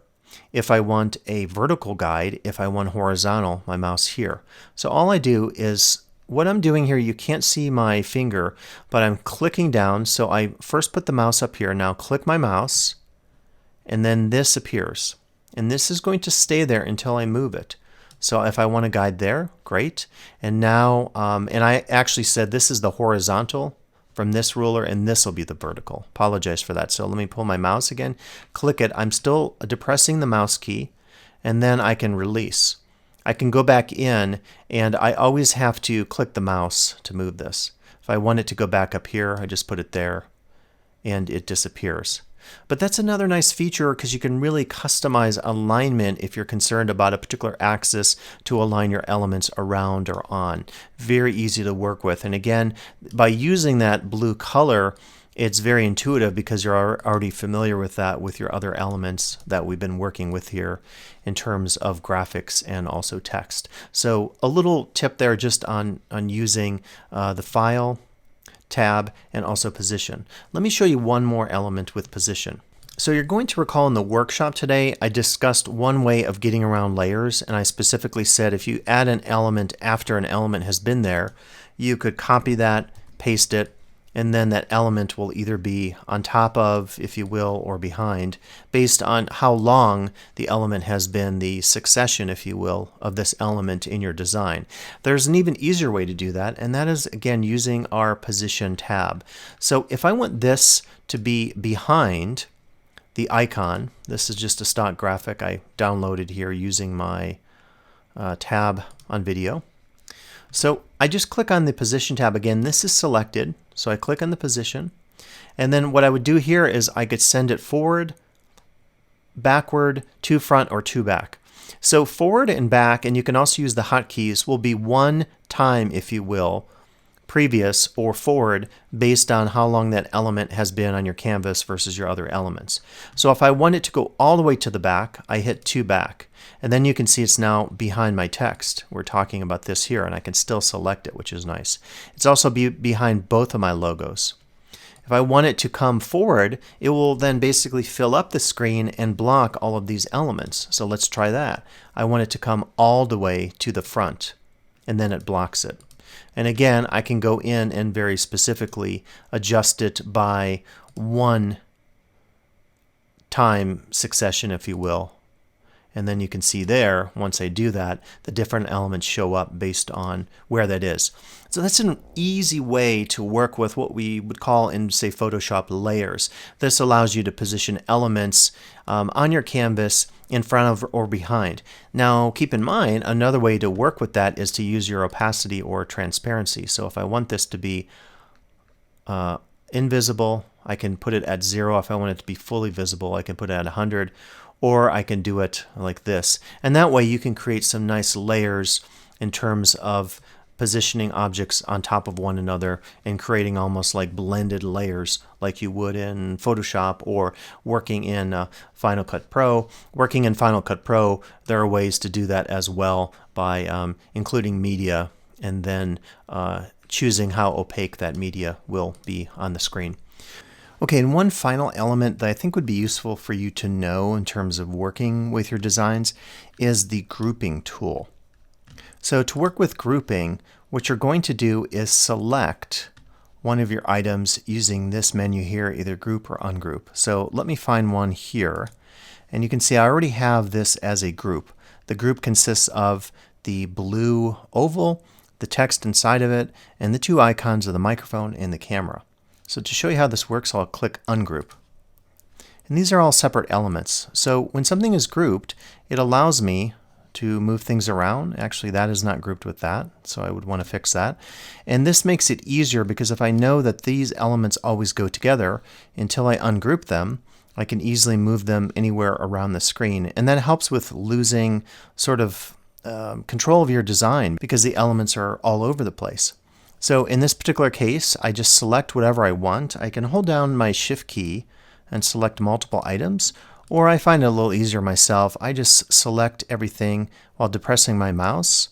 if I want a vertical guide, if I want horizontal, my mouse here. So all I do is, what I'm doing here, you can't see my finger, but I'm clicking down. So I first put the mouse up here, now click my mouse, and then this appears. And this is going to stay there until I move it. So if I want a guide there, great. And now, and I actually said this is the horizontal from this ruler, and this will be the vertical. Apologize for that. So let me pull my mouse again, click it. I'm still depressing the mouse key, and then I can release. I can go back in, and I always have to click the mouse to move this. If I want it to go back up here, I just put it there, and it disappears. But that's another nice feature because you can really customize alignment if you're concerned about a particular axis to align your elements around or on. Very easy to work with. And again, by using that blue color, it's very intuitive because you're already familiar with that with your other elements that we've been working with here in terms of graphics and also text. So a little tip there just on using the File tab and also Position. Let me show you one more element with Position. So you're going to recall in the workshop today, I discussed one way of getting around layers, and I specifically said if you add an element after an element has been there, you could copy that, paste it, and then that element will either be on top of, if you will, or behind, based on how long the element has been the succession, if you will, of this element in your design. There's an even easier way to do that, and that is, again, using our Position tab. So if I want this to be behind the icon, this is just a stock graphic I downloaded here using my tab on video. So I just click on the Position tab again. This is selected, so I click on the position. And then what I would do here is I could send it forward, backward, to front, or to back. So forward and back, and you can also use the hotkeys, will be one time, if you will, previous or forward based on how long that element has been on your canvas versus your other elements. So if I want it to go all the way to the back, I hit to back. And then you can see it's now behind my text. We're talking about this here, and I can still select it, which is nice. It's also behind both of my logos. If I want it to come forward, it will then basically fill up the screen and block all of these elements. So let's try that. I want it to come all the way to the front, and then it blocks it. And again, I can go in and very specifically adjust it by one time succession, if you will. And then you can see there, once I do that, the different elements show up based on where that is. So that's an easy way to work with what we would call in, say, Photoshop layers. This allows you to position elements on your canvas in front of or behind. Now, keep in mind, another way to work with that is to use your opacity or transparency. So if I want this to be invisible, I can put it at 0. If I want it to be fully visible, I can put it at 100. Or I can do it like this. And that way you can create some nice layers in terms of positioning objects on top of one another and creating almost like blended layers like you would in Photoshop or working in Final Cut Pro. Working in Final Cut Pro, there are ways to do that as well by including media and then choosing how opaque that media will be on the screen. Okay, and one final element that I think would be useful for you to know in terms of working with your designs is the grouping tool. So to work with grouping, what you're going to do is select one of your items using this menu here, either group or ungroup. So let me find one here, and you can see I already have this as a group. The group consists of the blue oval, the text inside of it, and the two icons of the microphone and the camera. So to show you how this works, I'll click Ungroup. And these are all separate elements. So when something is grouped, it allows me to move things around. Actually, that is not grouped with that, so I would want to fix that. And this makes it easier because if I know that these elements always go together, until I ungroup them, I can easily move them anywhere around the screen. And that helps with losing sort of control of your design because the elements are all over the place. So in this particular case, I just select whatever I want. I can hold down my Shift key and select multiple items, or I find it a little easier myself. I just select everything while depressing my mouse,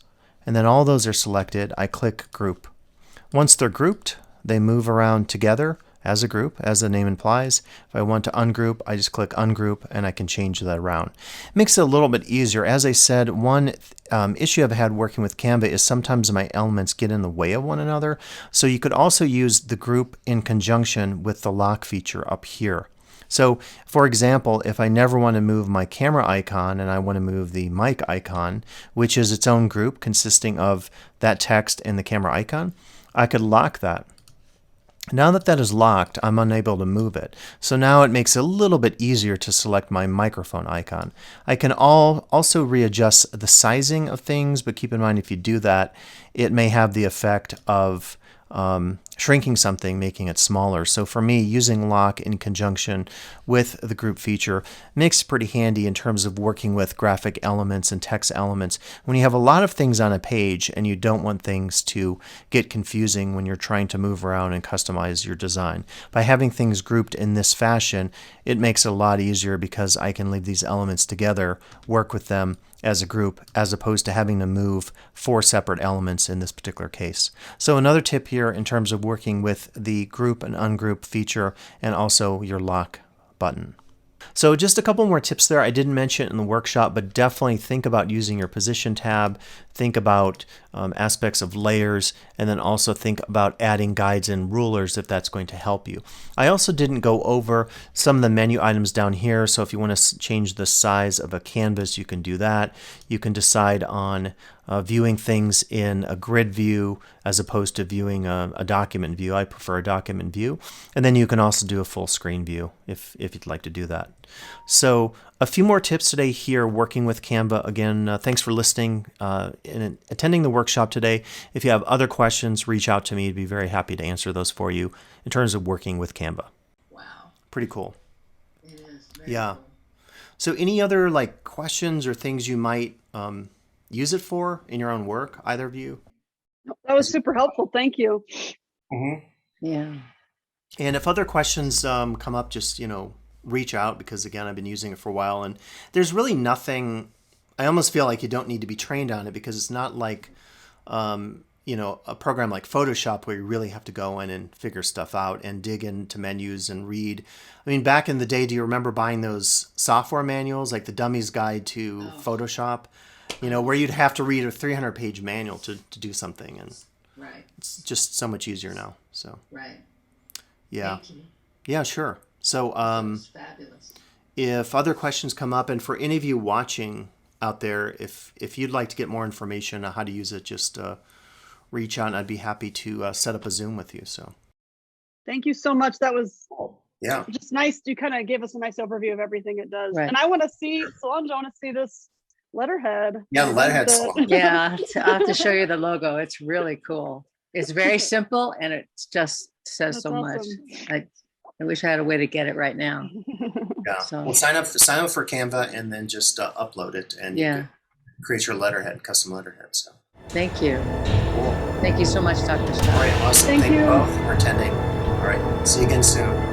and then all those are selected. I click Group. Once they're grouped, they move around together as a group, as the name implies. If I want to ungroup, I just click Ungroup, and I can change that around. It makes it a little bit easier. As I said, one issue I've had working with Canva is sometimes my elements get in the way of one another. So you could also use the group in conjunction with the lock feature up here. So for example, if I never want to move my camera icon and I want to move the mic icon, which is its own group consisting of that text and the camera icon, I could lock that. Now that that is locked, I'm unable to move it. So now it makes it a little bit easier to select my microphone icon. I can also readjust the sizing of things, but keep in mind if you do that, it may have the effect of shrinking something, making it smaller. So for me, using lock in conjunction with the group feature makes it pretty handy in terms of working with graphic elements and text elements. When you have a lot of things on a page and you don't want things to get confusing when you're trying to move around and customize your design. By having things grouped in this fashion, it makes it a lot easier because I can leave these elements together, work with them as a group, as opposed to having to move 4 separate elements in this particular case. So another tip here in terms of working with the group and ungroup feature and also your lock button. So just a couple more tips there. I didn't mention it in the workshop, but definitely think about using your position tab, think about aspects of layers, and then also think about adding guides and rulers if that's going to help you. I also didn't go over some of the menu items down here, so if you want to change the size of a canvas, you can do that. You can decide on viewing things in a grid view as opposed to viewing a document view. I prefer a document view. And then you can also do a full screen view if you'd like to do that. So a few more tips today here working with Canva. Again, thanks for listening and attending the workshop today. If you have other questions, reach out to me. I'd be very happy to answer those for you in terms of working with Canva. Wow. Pretty cool. It is. Very Yeah. cool. So any other like questions or things you might use it for in your own work, either of you? That was super helpful. Thank you. Yeah. And if other questions come up, just, reach out because, again, I've been using it for a while. And there's really nothing, I almost feel like you don't need to be trained on it because it's not like, a program like Photoshop where you really have to go in and figure stuff out and dig into menus and read. I mean, back in the day, do you remember buying those software manuals, like the Dummy's Guide to Photoshop? Where you'd have to read a 300-page manual to do something, and Right. it's just so much easier now. So Right. yeah, Thank you. yeah, sure. So It's fabulous. if other questions come up, and for any of you watching out there, if you'd like to get more information on how to use it, just reach out, and I'd be happy to set up a Zoom with you. So Thank you so much. That was yeah, just nice. You kind of gave us a nice overview of everything it does. Right. And I want to see, Solange, I want to see this letterhead. yeah, the letterhead's Yeah. I'll have to show you the logo. It's really cool. It's very simple and it just says That's so much. awesome. I wish I had a way to get it right now. yeah. So- Well, sign up for Canva and then just upload it, and you Yeah. can create your letterhead, custom letterhead. So Thank you. cool. Thank you so much, Dr. All Scott. right, awesome. Thank Thank you you. both for attending. All right, see you again soon.